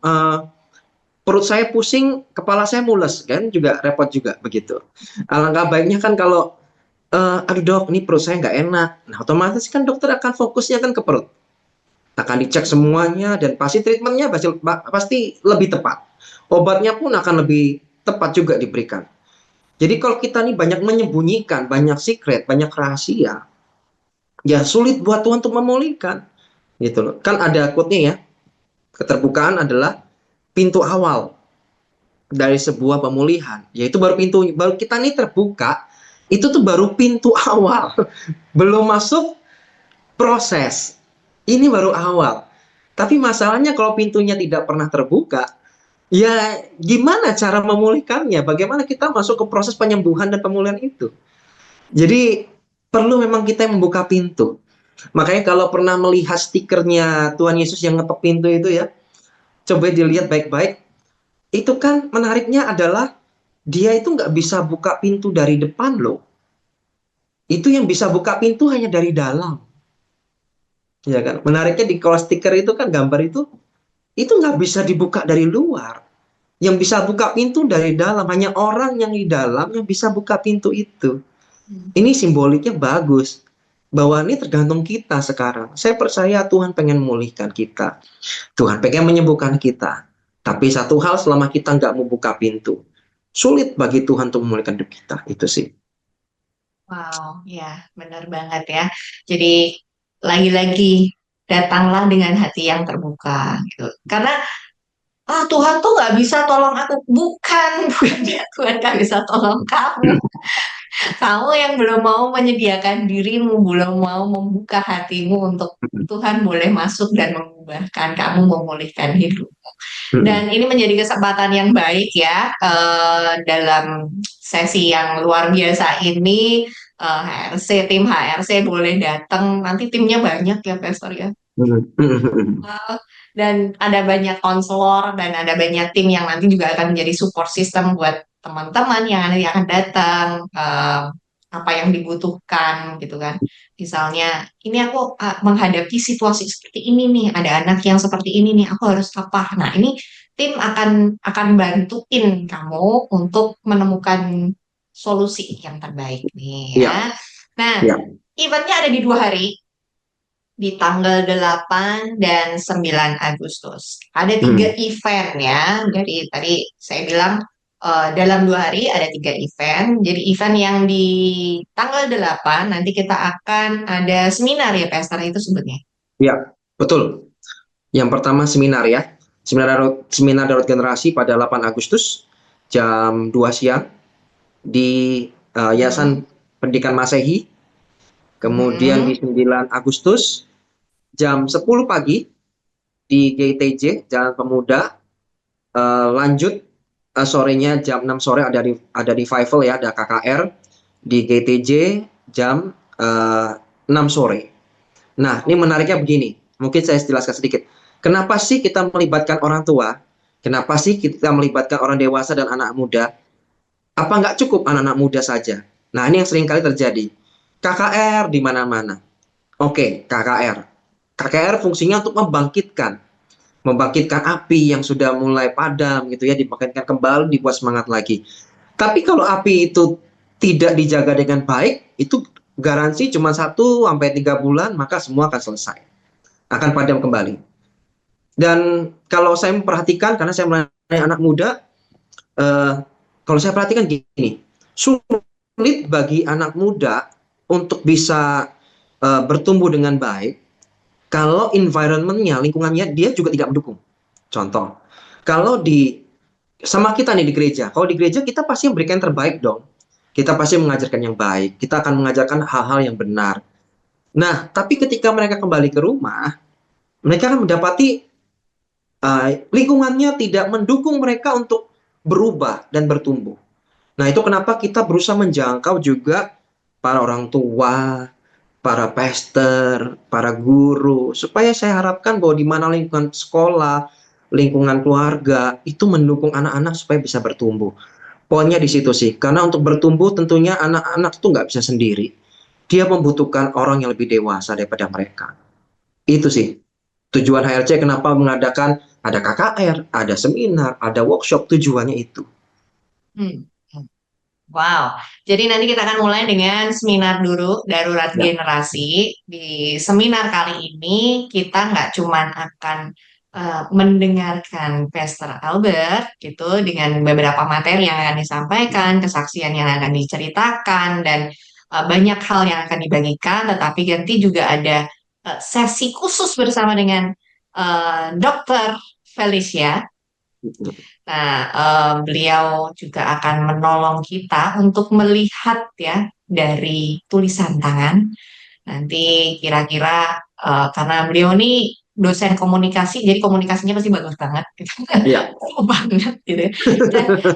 perut saya pusing, kepala saya mules, kan juga repot juga begitu. Alangkah baiknya kan kalau aduh dok, ini perut saya nggak enak. Nah, otomatis kan dokter akan fokusnya kan ke perut. Akan dicek semuanya dan pasti treatmentnya pasti lebih tepat. Obatnya pun akan lebih tepat juga diberikan. Jadi kalau kita nih banyak menyembunyikan, banyak secret, banyak rahasia, ya sulit buat Tuhan untuk memulihkan. Gitu loh. Kan ada quote-nya ya, keterbukaan adalah pintu awal dari sebuah pemulihan. Yaitu baru kita nih terbuka, itu tuh baru pintu awal. Belum masuk proses. Ini baru awal. Tapi masalahnya kalau pintunya tidak pernah terbuka, ya gimana cara memulihkannya? Bagaimana kita masuk ke proses penyembuhan dan pemulihan itu? Jadi perlu memang kita yang membuka pintu. Makanya kalau pernah melihat stikernya Tuhan Yesus yang ngetok pintu itu ya, coba dilihat baik-baik. Itu kan menariknya adalah dia itu nggak bisa buka pintu dari depan loh. Itu yang bisa buka pintu hanya dari dalam. Ya kan? Menariknya di kalau stiker itu kan gambar itu nggak bisa dibuka dari luar. Yang bisa buka pintu dari dalam, hanya orang yang di dalam yang bisa buka pintu itu. Hmm. Ini simboliknya bagus. Bahwa ini tergantung kita sekarang. Saya percaya Tuhan pengen memulihkan kita. Tuhan pengen menyembuhkan kita. Tapi satu hal, selama kita nggak membuka pintu, sulit bagi Tuhan untuk memulihkan hidup kita. Itu sih. Wow, ya, benar banget ya. Jadi lagi-lagi datanglah dengan hati yang terbuka gitu. Karena Tuhan tuh nggak bisa tolong aku, bukan, bukan ya, Tuhan nggak bisa tolong kamu. Kamu yang belum mau menyediakan dirimu, belum mau membuka hatimu untuk Tuhan boleh masuk dan mengubahkan kamu, memulihkan hidup. Mm-mm. Dan ini menjadi kesempatan yang baik ya, dalam sesi yang luar biasa ini, HRC, tim HRC boleh datang. Nanti timnya banyak ya, Pastor ya. Mm-mm. Dan ada banyak konselor dan ada banyak tim yang nanti juga akan menjadi support system buat teman-teman yang nanti akan datang, apa yang dibutuhkan gitu kan. Misalnya, ini aku menghadapi situasi seperti ini nih, ada anak yang seperti ini nih, aku harus apa? Nah, ini tim akan bantuin kamu untuk menemukan solusi yang terbaik nih Ya, ya. Nah, ya. eventnya ada di 2 hari, di tanggal 8 dan 9 Agustus. Ada 3 event ya. Jadi tadi saya bilang, dalam 2 hari ada 3 event. Jadi event yang di tanggal 8 nanti kita akan ada seminar ya, Pastor, itu sebutnya. Ya, betul. Yang pertama seminar ya. Seminar Darurat Generasi pada 8 Agustus jam 2 siang di Hmm. Yayasan Pendidikan Masehi. Kemudian di Hmm. 9 Agustus jam 10 pagi di GTJ Jalan Pemuda. lanjut sorenya jam 6 sore ada revival ya, ada KKR di GTJ jam 6 sore. Nah, ini menariknya begini. Mungkin saya jelaskan sedikit. Kenapa sih kita melibatkan orang tua? Kenapa sih kita melibatkan orang dewasa dan anak muda? Apa nggak cukup anak-anak muda saja? Nah, ini yang sering kali terjadi. KKR di mana-mana. Oke, KKR. KKR fungsinya untuk membangkitkan api yang sudah mulai padam gitu ya, dibangkitkan kembali, dibuat semangat lagi. Tapi kalau api itu tidak dijaga dengan baik, itu garansi cuma 1 sampai 3 bulan, maka semua akan selesai, akan padam kembali. Dan kalau saya memperhatikan, karena saya melayani anak muda, eh, kalau saya perhatikan gini, sulit bagi anak muda untuk bisa bertumbuh dengan baik kalau environment-nya, lingkungannya dia juga tidak mendukung. Contoh, kalau sama kita nih di gereja, kalau di gereja kita pasti memberikan yang terbaik dong. Kita pasti mengajarkan yang baik, kita akan mengajarkan hal-hal yang benar. Nah, tapi ketika mereka kembali ke rumah, mereka akan mendapati lingkungannya tidak mendukung mereka untuk berubah dan bertumbuh. Nah, itu kenapa kita berusaha menjangkau juga para orang tua, para pastor, para guru, supaya saya harapkan bahwa di mana lingkungan sekolah, lingkungan keluarga, itu mendukung anak-anak supaya bisa bertumbuh. Poinnya di situ sih, karena untuk bertumbuh tentunya anak-anak itu nggak bisa sendiri. Dia membutuhkan orang yang lebih dewasa daripada mereka. Itu sih tujuan HRC kenapa mengadakan ada KKR, ada seminar, ada workshop, tujuannya itu. Hmm. Wow, jadi nanti kita akan mulai dengan seminar dulu, darurat Ya. generasi. Di seminar kali ini kita nggak cuman akan mendengarkan Pastor Albert gitu dengan beberapa materi yang akan disampaikan, kesaksian yang akan diceritakan, dan banyak hal yang akan dibagikan, tetapi nanti juga ada sesi khusus bersama dengan Dr. Felicia. Nah, beliau juga akan menolong kita untuk melihat ya dari tulisan tangan. Nanti kira-kira karena beliau ini dosen komunikasi, jadi komunikasinya pasti bagus banget, gitu. Iya. Seru banget gitu ya.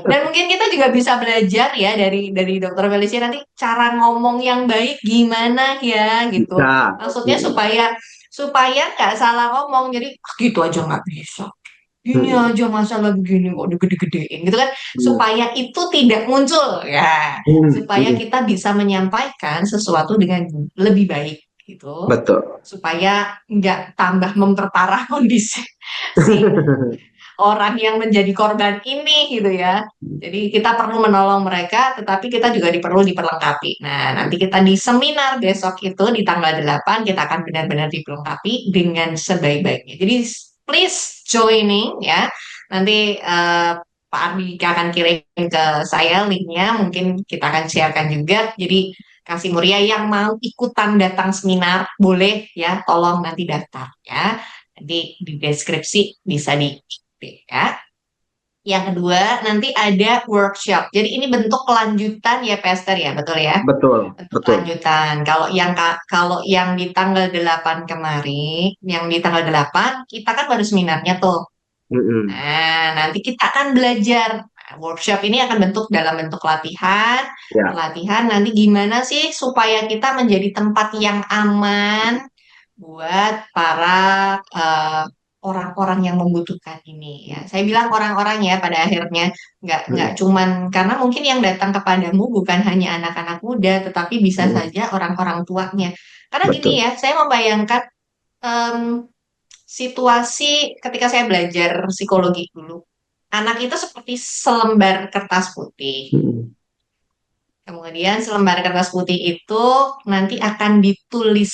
Dan mungkin kita juga bisa belajar ya dari Dokter Felicia nanti cara ngomong yang baik gimana ya gitu. Bisa. Maksudnya supaya supaya nggak salah ngomong, jadi "Ah, gitu aja nggak bisa. Gini aja masalah begini kok digede-gedein gitu kan, supaya itu tidak muncul ya, supaya kita bisa menyampaikan sesuatu dengan lebih baik gitu, Betul. supaya nggak tambah memperparah kondisi si orang yang menjadi korban ini gitu ya. Jadi kita perlu menolong mereka, tetapi kita juga perlu diperlengkapi. Nah, nanti kita di seminar besok itu di tanggal 8 kita akan benar-benar diperlengkapi dengan sebaik-baiknya. Jadi please joining ya. Nanti Pak Ardi akan kirim ke saya linknya, mungkin kita akan sharekan juga. Jadi Kasih Muria yang mau ikutan datang seminar boleh ya, tolong nanti daftar ya. Nanti di deskripsi bisa ya. Yang kedua, nanti ada workshop. Jadi ini bentuk kelanjutan ya, Pester ya, betul ya? Betul. Bentuk Betul. kelanjutan. Kalau yang di tanggal 8 kemarin, yang di tanggal 8 kita kan baru seminarnya tuh. Nah, nanti kita akan belajar. Nah, workshop ini akan dalam bentuk latihan. Ya. Pelatihan nanti gimana sih supaya kita menjadi tempat yang aman buat para orang-orang yang membutuhkan ini ya. Saya bilang orang-orang ya pada akhirnya nggak cuman karena mungkin yang datang kepadamu bukan hanya anak-anak muda, tetapi bisa saja orang-orang tuanya. Karena gini Betul. ya, saya membayangkan em, situasi ketika saya belajar psikologi dulu. Anak itu seperti selembar kertas putih. Kemudian selembar kertas putih itu nanti akan ditulis.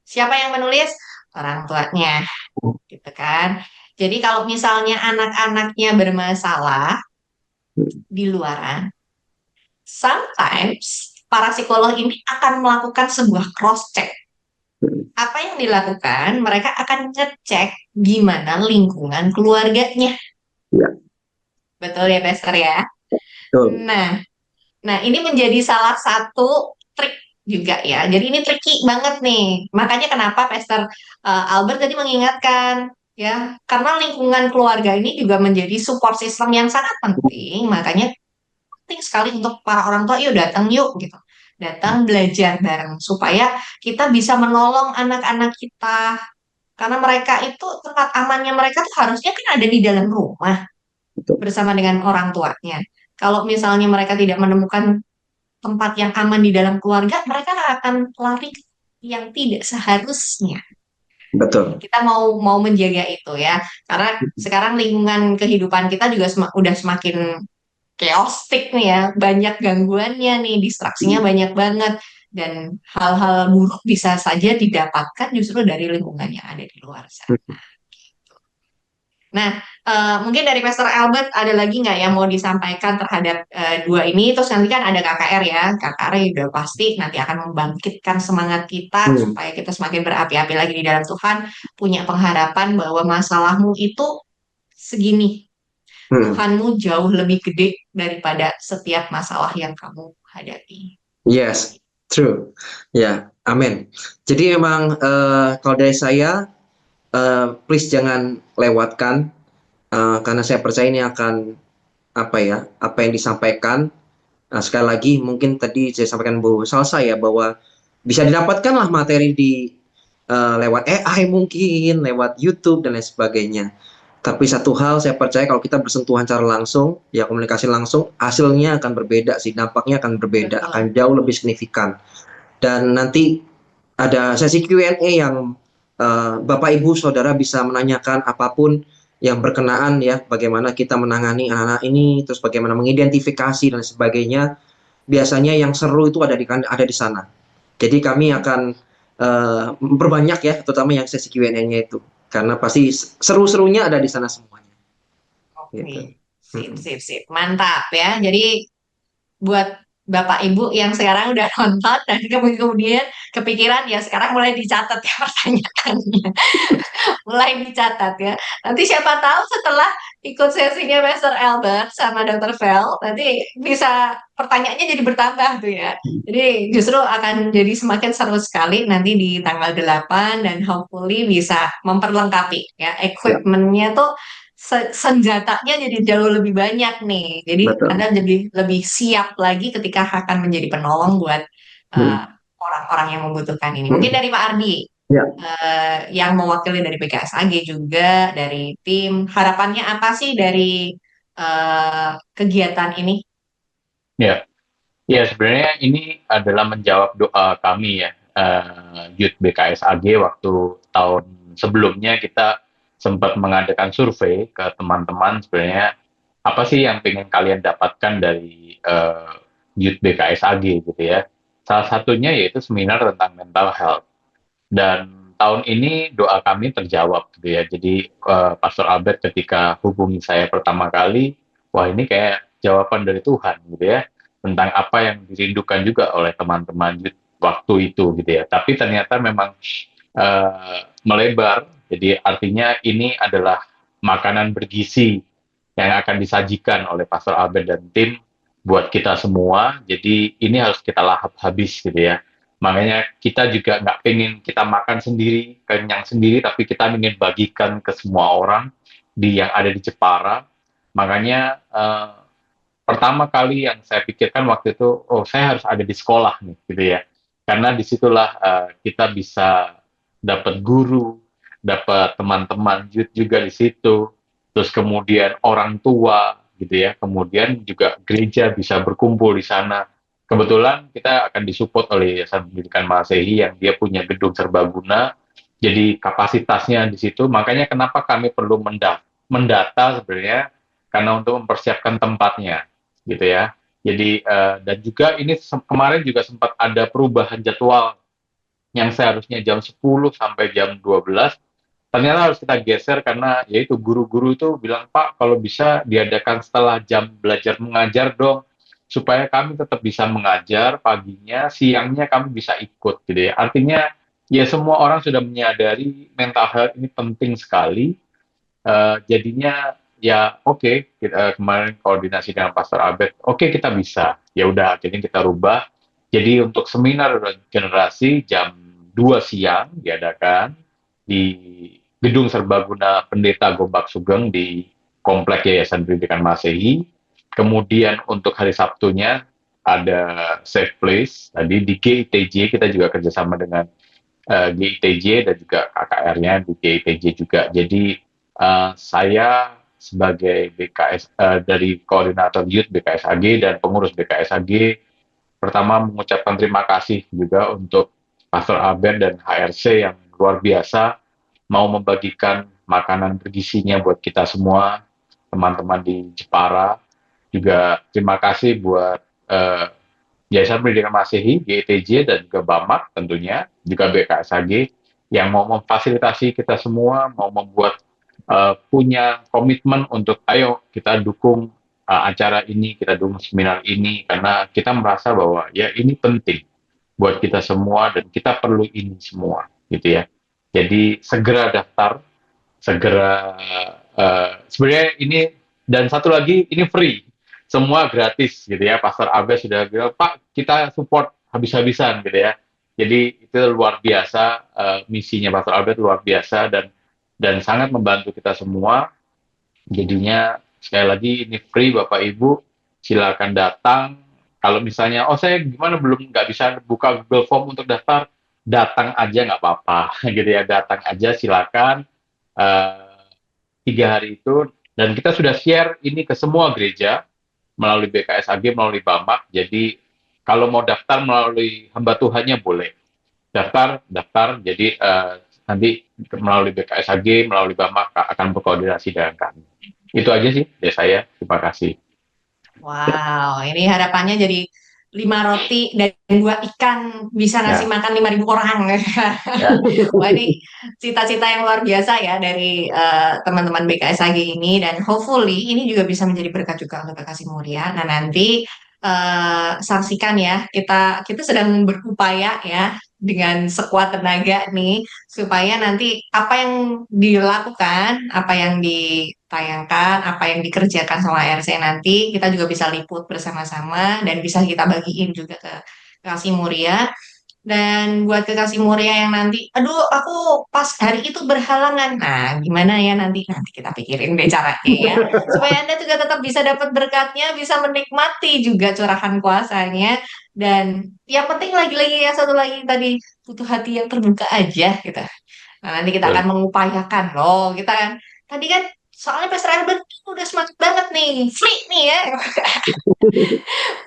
Siapa yang menulis? Orang tuanya, gitu kan. Jadi kalau misalnya anak-anaknya bermasalah di luaran, sometimes para psikolog ini akan melakukan sebuah cross check. Apa yang dilakukan? Mereka akan ngecek gimana lingkungan keluarganya. Ya. Betul ya, Bester ya? Betul. Nah, ini menjadi salah satu trik juga ya. Jadi ini tricky banget nih. Makanya kenapa Pastor Albert tadi mengingatkan ya. Karena lingkungan keluarga ini juga menjadi support system yang sangat penting. Makanya penting sekali untuk para orang tua, yuk datang yuk gitu. Datang belajar bareng supaya kita bisa menolong anak-anak kita. Karena mereka itu tempat amannya mereka tuh harusnya kan ada di dalam rumah Betul. bersama dengan orang tuanya. Kalau misalnya mereka tidak menemukan tempat yang aman di dalam keluarga, mereka akan lari ke yang tidak seharusnya. Betul. Kita mau mau menjaga itu ya, karena sekarang lingkungan kehidupan kita juga udah semakin chaotic nih ya, banyak gangguannya nih, distraksinya banyak banget, dan hal-hal buruk bisa saja didapatkan justru dari lingkungan yang ada di luar sana. Nah, mungkin dari Pastor Albert ada lagi nggak yang mau disampaikan terhadap dua ini? Terus nanti kan ada KKR ya, KKR udah pasti nanti akan membangkitkan semangat kita Hmm. supaya kita semakin berapi-api lagi di dalam Tuhan, punya pengharapan bahwa masalahmu itu segini, Hmm. Tuhanmu jauh lebih gede daripada setiap masalah yang kamu hadapi. Yes, true. Ya, amin. Jadi memang kalau dari saya, please jangan lewatkan, karena saya percaya ini akan apa yang disampaikan. Sekali lagi mungkin tadi saya sampaikan Bu Salsa ya, bahwa bisa didapatkanlah materi lewat AI mungkin, lewat YouTube dan lain sebagainya. Tapi satu hal saya percaya, kalau kita bersentuhan secara langsung, ya komunikasi langsung, hasilnya akan berbeda sih, dampaknya akan berbeda, Betul. akan jauh lebih signifikan. Dan nanti ada sesi Q&A yang Bapak Ibu Saudara bisa menanyakan apapun yang berkenaan ya, bagaimana kita menangani anak-anak ini, terus bagaimana mengidentifikasi dan sebagainya. Biasanya yang seru itu ada di sana. Jadi kami akan memperbanyak ya, terutama yang sesi Q&A-nya itu, karena pasti seru-serunya ada di sana semuanya. Gitu. Oke, sip, sip, sip. Mantap ya. Jadi buat Bapak Ibu yang sekarang udah nonton dan kemudian kepikiran, ya sekarang mulai dicatat ya pertanyaannya. Mulai dicatat ya. Nanti siapa tahu setelah ikut sesinya Master Albert sama Dr. Vel, nanti bisa pertanyaannya jadi bertambah tuh ya. Jadi justru akan jadi semakin seru sekali nanti di tanggal 8 dan hopefully bisa memperlengkapi ya Ya, equipmentnya tuh, senjatanya jadi jauh lebih banyak nih. Jadi betul. Anda jadi lebih siap lagi ketika akan menjadi penolong buat Hmm. uh, orang-orang yang membutuhkan ini. Mungkin Hmm. dari Pak Ardi, Ya. yang mewakili dari PKSAG juga, dari tim, harapannya apa sih dari kegiatan ini? Ya, ya sebenarnya ini adalah menjawab doa kami ya, Youth BKSAG waktu tahun sebelumnya kita sempat mengadakan survei ke teman-teman sebenarnya apa sih yang pengen kalian dapatkan dari Youth BKSAG gitu ya. Salah satunya yaitu seminar tentang mental health. Dan tahun ini doa kami terjawab gitu ya. Jadi Pastor Albert ketika hubungi saya pertama kali, wah ini kayak jawaban dari Tuhan gitu ya, tentang apa yang dirindukan juga oleh teman-teman waktu itu gitu ya. Tapi ternyata memang melebar, jadi artinya ini adalah makanan bergizi yang akan disajikan oleh Pastor Albert dan tim buat kita semua. Jadi ini harus kita lahap habis gitu ya. Makanya kita juga nggak pengen kita makan sendiri, kenyang sendiri, tapi kita ingin bagikan ke semua orang yang ada di Jepara. Makanya pertama kali yang saya pikirkan waktu itu, oh saya harus ada di sekolah nih, gitu ya. Karena disitulah kita bisa dapat guru, dapat teman-teman juga di situ, terus kemudian orang tua, gitu ya. Kemudian juga gereja bisa berkumpul di sana. Kebetulan kita akan disupport oleh Yayasan Pendidikan Masehi yang dia punya gedung serbaguna, jadi kapasitasnya di situ. Makanya kenapa kami perlu mendata sebenarnya, karena untuk mempersiapkan tempatnya, gitu ya. Jadi dan juga ini kemarin juga sempat ada perubahan jadwal yang seharusnya jam 10 sampai jam 12, ternyata harus kita geser karena yaitu guru-guru itu bilang, Pak, kalau bisa diadakan setelah jam belajar mengajar dong, supaya kami tetap bisa mengajar paginya, siangnya kami bisa ikut gitu ya. Artinya ya semua orang sudah menyadari mental health ini penting sekali. Jadinya ya oke, kemarin koordinasi dengan Pastor Albert, oke kita bisa. Ya udah akhirnya kita rubah. Jadi untuk seminar generasi jam 2 siang diadakan di Gedung Serbaguna Pendeta Gombak Sugeng di Komplek Yayasan Pendidikan Masehi. Kemudian untuk hari Sabtunya ada Safe Place. Tadi di GITJ kita juga kerjasama dengan GITJ dan juga KKR-nya di GITJ juga. Jadi saya sebagai BKS dari koordinator Youth BKSAG dan pengurus BKSAG pertama mengucapkan terima kasih juga untuk Pastor Albert dan HRC yang luar biasa mau membagikan makanan bergizinya buat kita semua, teman-teman di Jepara. Juga terima kasih buat Yayasan Pendidikan Masehi, GITJ, dan juga BAMAK tentunya, juga BKSAG, yang mau memfasilitasi kita semua, mau membuat punya komitmen untuk ayo kita dukung acara ini, kita dukung seminar ini, karena kita merasa bahwa ya ini penting buat kita semua dan kita perlu ini semua, gitu ya. Jadi segera daftar, segera sebenarnya ini, dan satu lagi ini free, semua gratis gitu ya. Pastor Abe sudah bilang, Pak kita support habis-habisan gitu ya. Jadi itu luar biasa, misinya Pastor Abe luar biasa dan sangat membantu kita semua. Jadinya sekali lagi ini free Bapak Ibu, silakan datang. Kalau misalnya, oh saya gimana belum nggak bisa buka Google Form untuk daftar, datang aja nggak apa-apa gitu ya, datang aja silakan. 3 hari itu, dan kita sudah share ini ke semua gereja melalui BKSAG, melalui BAMAK. Jadi kalau mau daftar melalui hamba Tuhannya boleh daftar. Jadi nanti melalui BKSAG, melalui BAMAK akan berkoordinasi dengan kami. Itu aja sih dari saya. Terima kasih. Wow, ini harapannya jadi 5 roti dan 2 ikan bisa ngasih makan 5.000 orang. Wah, ini cita-cita yang luar biasa ya dari teman-teman BKSAG ini, dan hopefully ini juga bisa menjadi berkat juga untuk Kekasih Mulia. Nah, nanti saksikan ya, kita sedang berupaya ya dengan sekuat tenaga nih supaya nanti apa yang dilakukan, apa yang ditayangkan, apa yang dikerjakan sama RC nanti kita juga bisa liput bersama-sama dan bisa kita bagiin juga ke Kekasih Mulia. Dan buat Kekasih Mulia yang nanti, aduh aku pas hari itu berhalangan. Nah, gimana ya nanti? Nanti kita pikirin deh caranya ya. Supaya Anda juga tetap bisa dapat berkatnya, bisa menikmati juga curahan kuasanya. Dan yang penting lagi-lagi ya, satu lagi tadi, butuh hati yang terbuka aja gitu. Nah, nanti kita akan mengupayakan loh. Kita kan, tadi kan soalnya Pastor Albert udah semangat banget nih, free nih ya.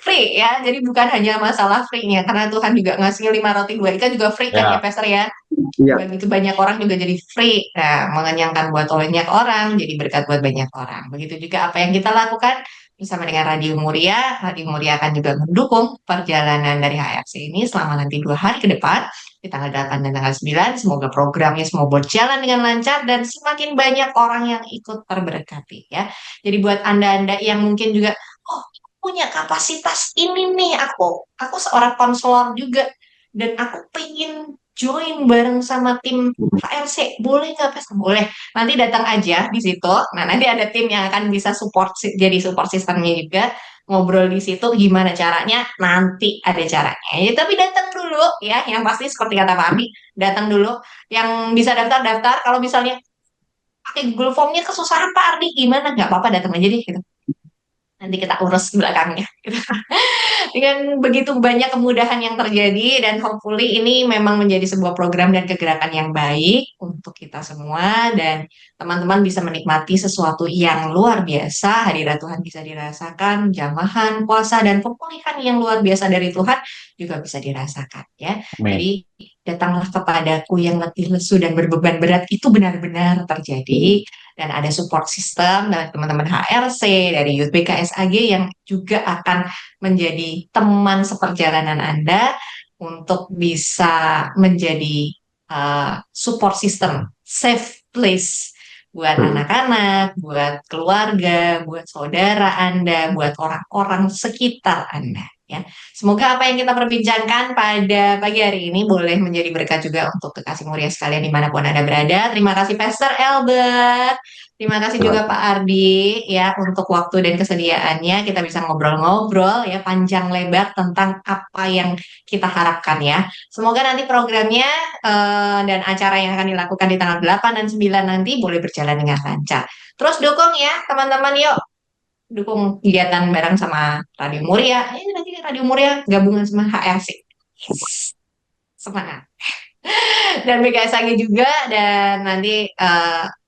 Free ya, jadi bukan hanya masalah free-nya, karena Tuhan juga ngasih 5 roti 2 ikan juga free kan ya Pastor ya. Iya. Begitu banyak orang juga jadi free. Nah, mengenyangkan buat banyak orang, jadi berkat buat banyak orang. Begitu juga apa yang kita lakukan bersama dengan Radio Muria. Radio Muria akan juga mendukung perjalanan dari HRC ini selama nanti 2 hari ke depan, di tanggal 8 dan tanggal 9. Semoga programnya semua berjalan dengan lancar dan semakin banyak orang yang ikut terberkati ya. Jadi buat Anda-Anda yang mungkin juga, oh punya kapasitas ini nih, aku seorang konselor juga dan aku pengen join bareng sama tim HRC, boleh nggak Pas? Boleh, nanti datang aja di situ. Nah, nanti ada tim yang akan bisa jadi support sistemnya juga, ngobrol di situ gimana caranya, nanti ada caranya ya, tapi datang dulu ya, yang pasti seperti kata Pak Ardi, datang dulu. Yang bisa daftar, kalau misalnya pakai Google Form-nya kesusahan Pak Ardi gimana, nggak apa-apa, datang aja deh gitu. Nanti kita urus belakangnya. Dengan begitu banyak kemudahan yang terjadi, dan hopefully ini memang menjadi sebuah program dan kegerakan yang baik untuk kita semua, dan teman-teman bisa menikmati sesuatu yang luar biasa. Hadirat Tuhan bisa dirasakan, jamahan, puasa, dan pemulihan yang luar biasa dari Tuhan juga bisa dirasakan ya. Jadi datanglah kepadaku yang letih lesu dan berbeban berat, itu benar-benar terjadi. Dan ada support system dari teman-teman HRC, dari Youth BKSAG yang juga akan menjadi teman seperjalanan Anda untuk bisa menjadi support system, safe place buat anak-anak, buat keluarga, buat saudara Anda, buat orang-orang sekitar Anda. ya. Semoga apa yang kita perbincangkan pada pagi hari ini boleh menjadi berkat juga untuk kekasih mulia sekalian dimanapun Anda berada. Terima kasih Pastor Albert. Terima kasih Terima juga Pak Ardi ya untuk waktu dan kesediaannya. Kita bisa ngobrol-ngobrol ya panjang lebar tentang apa yang kita harapkan ya. Semoga nanti programnya dan acara yang akan dilakukan di tanggal 8 dan 9 nanti boleh berjalan dengan lancar. Terus dukung ya teman-teman yuk dukung kegiatan bareng sama Radio Muria. Ini nanti Radio Muria gabungan sama HRC. Yes. Semangat. Dan BKSAG juga dan nanti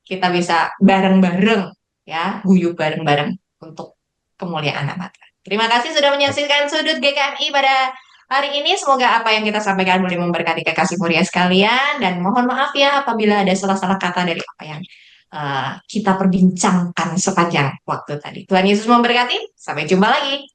kita bisa bareng-bareng ya, guyup bareng-bareng untuk kemuliaan nama Tuhan. Terima kasih sudah menyaksikan Sudut GKMI pada hari ini. Semoga apa yang kita sampaikan boleh memberkati kekasih mulia sekalian dan mohon maaf ya apabila ada salah-salah kata dari apa yang kita perbincangkan sepanjang waktu tadi. Tuhan Yesus memberkati. Sampai jumpa lagi.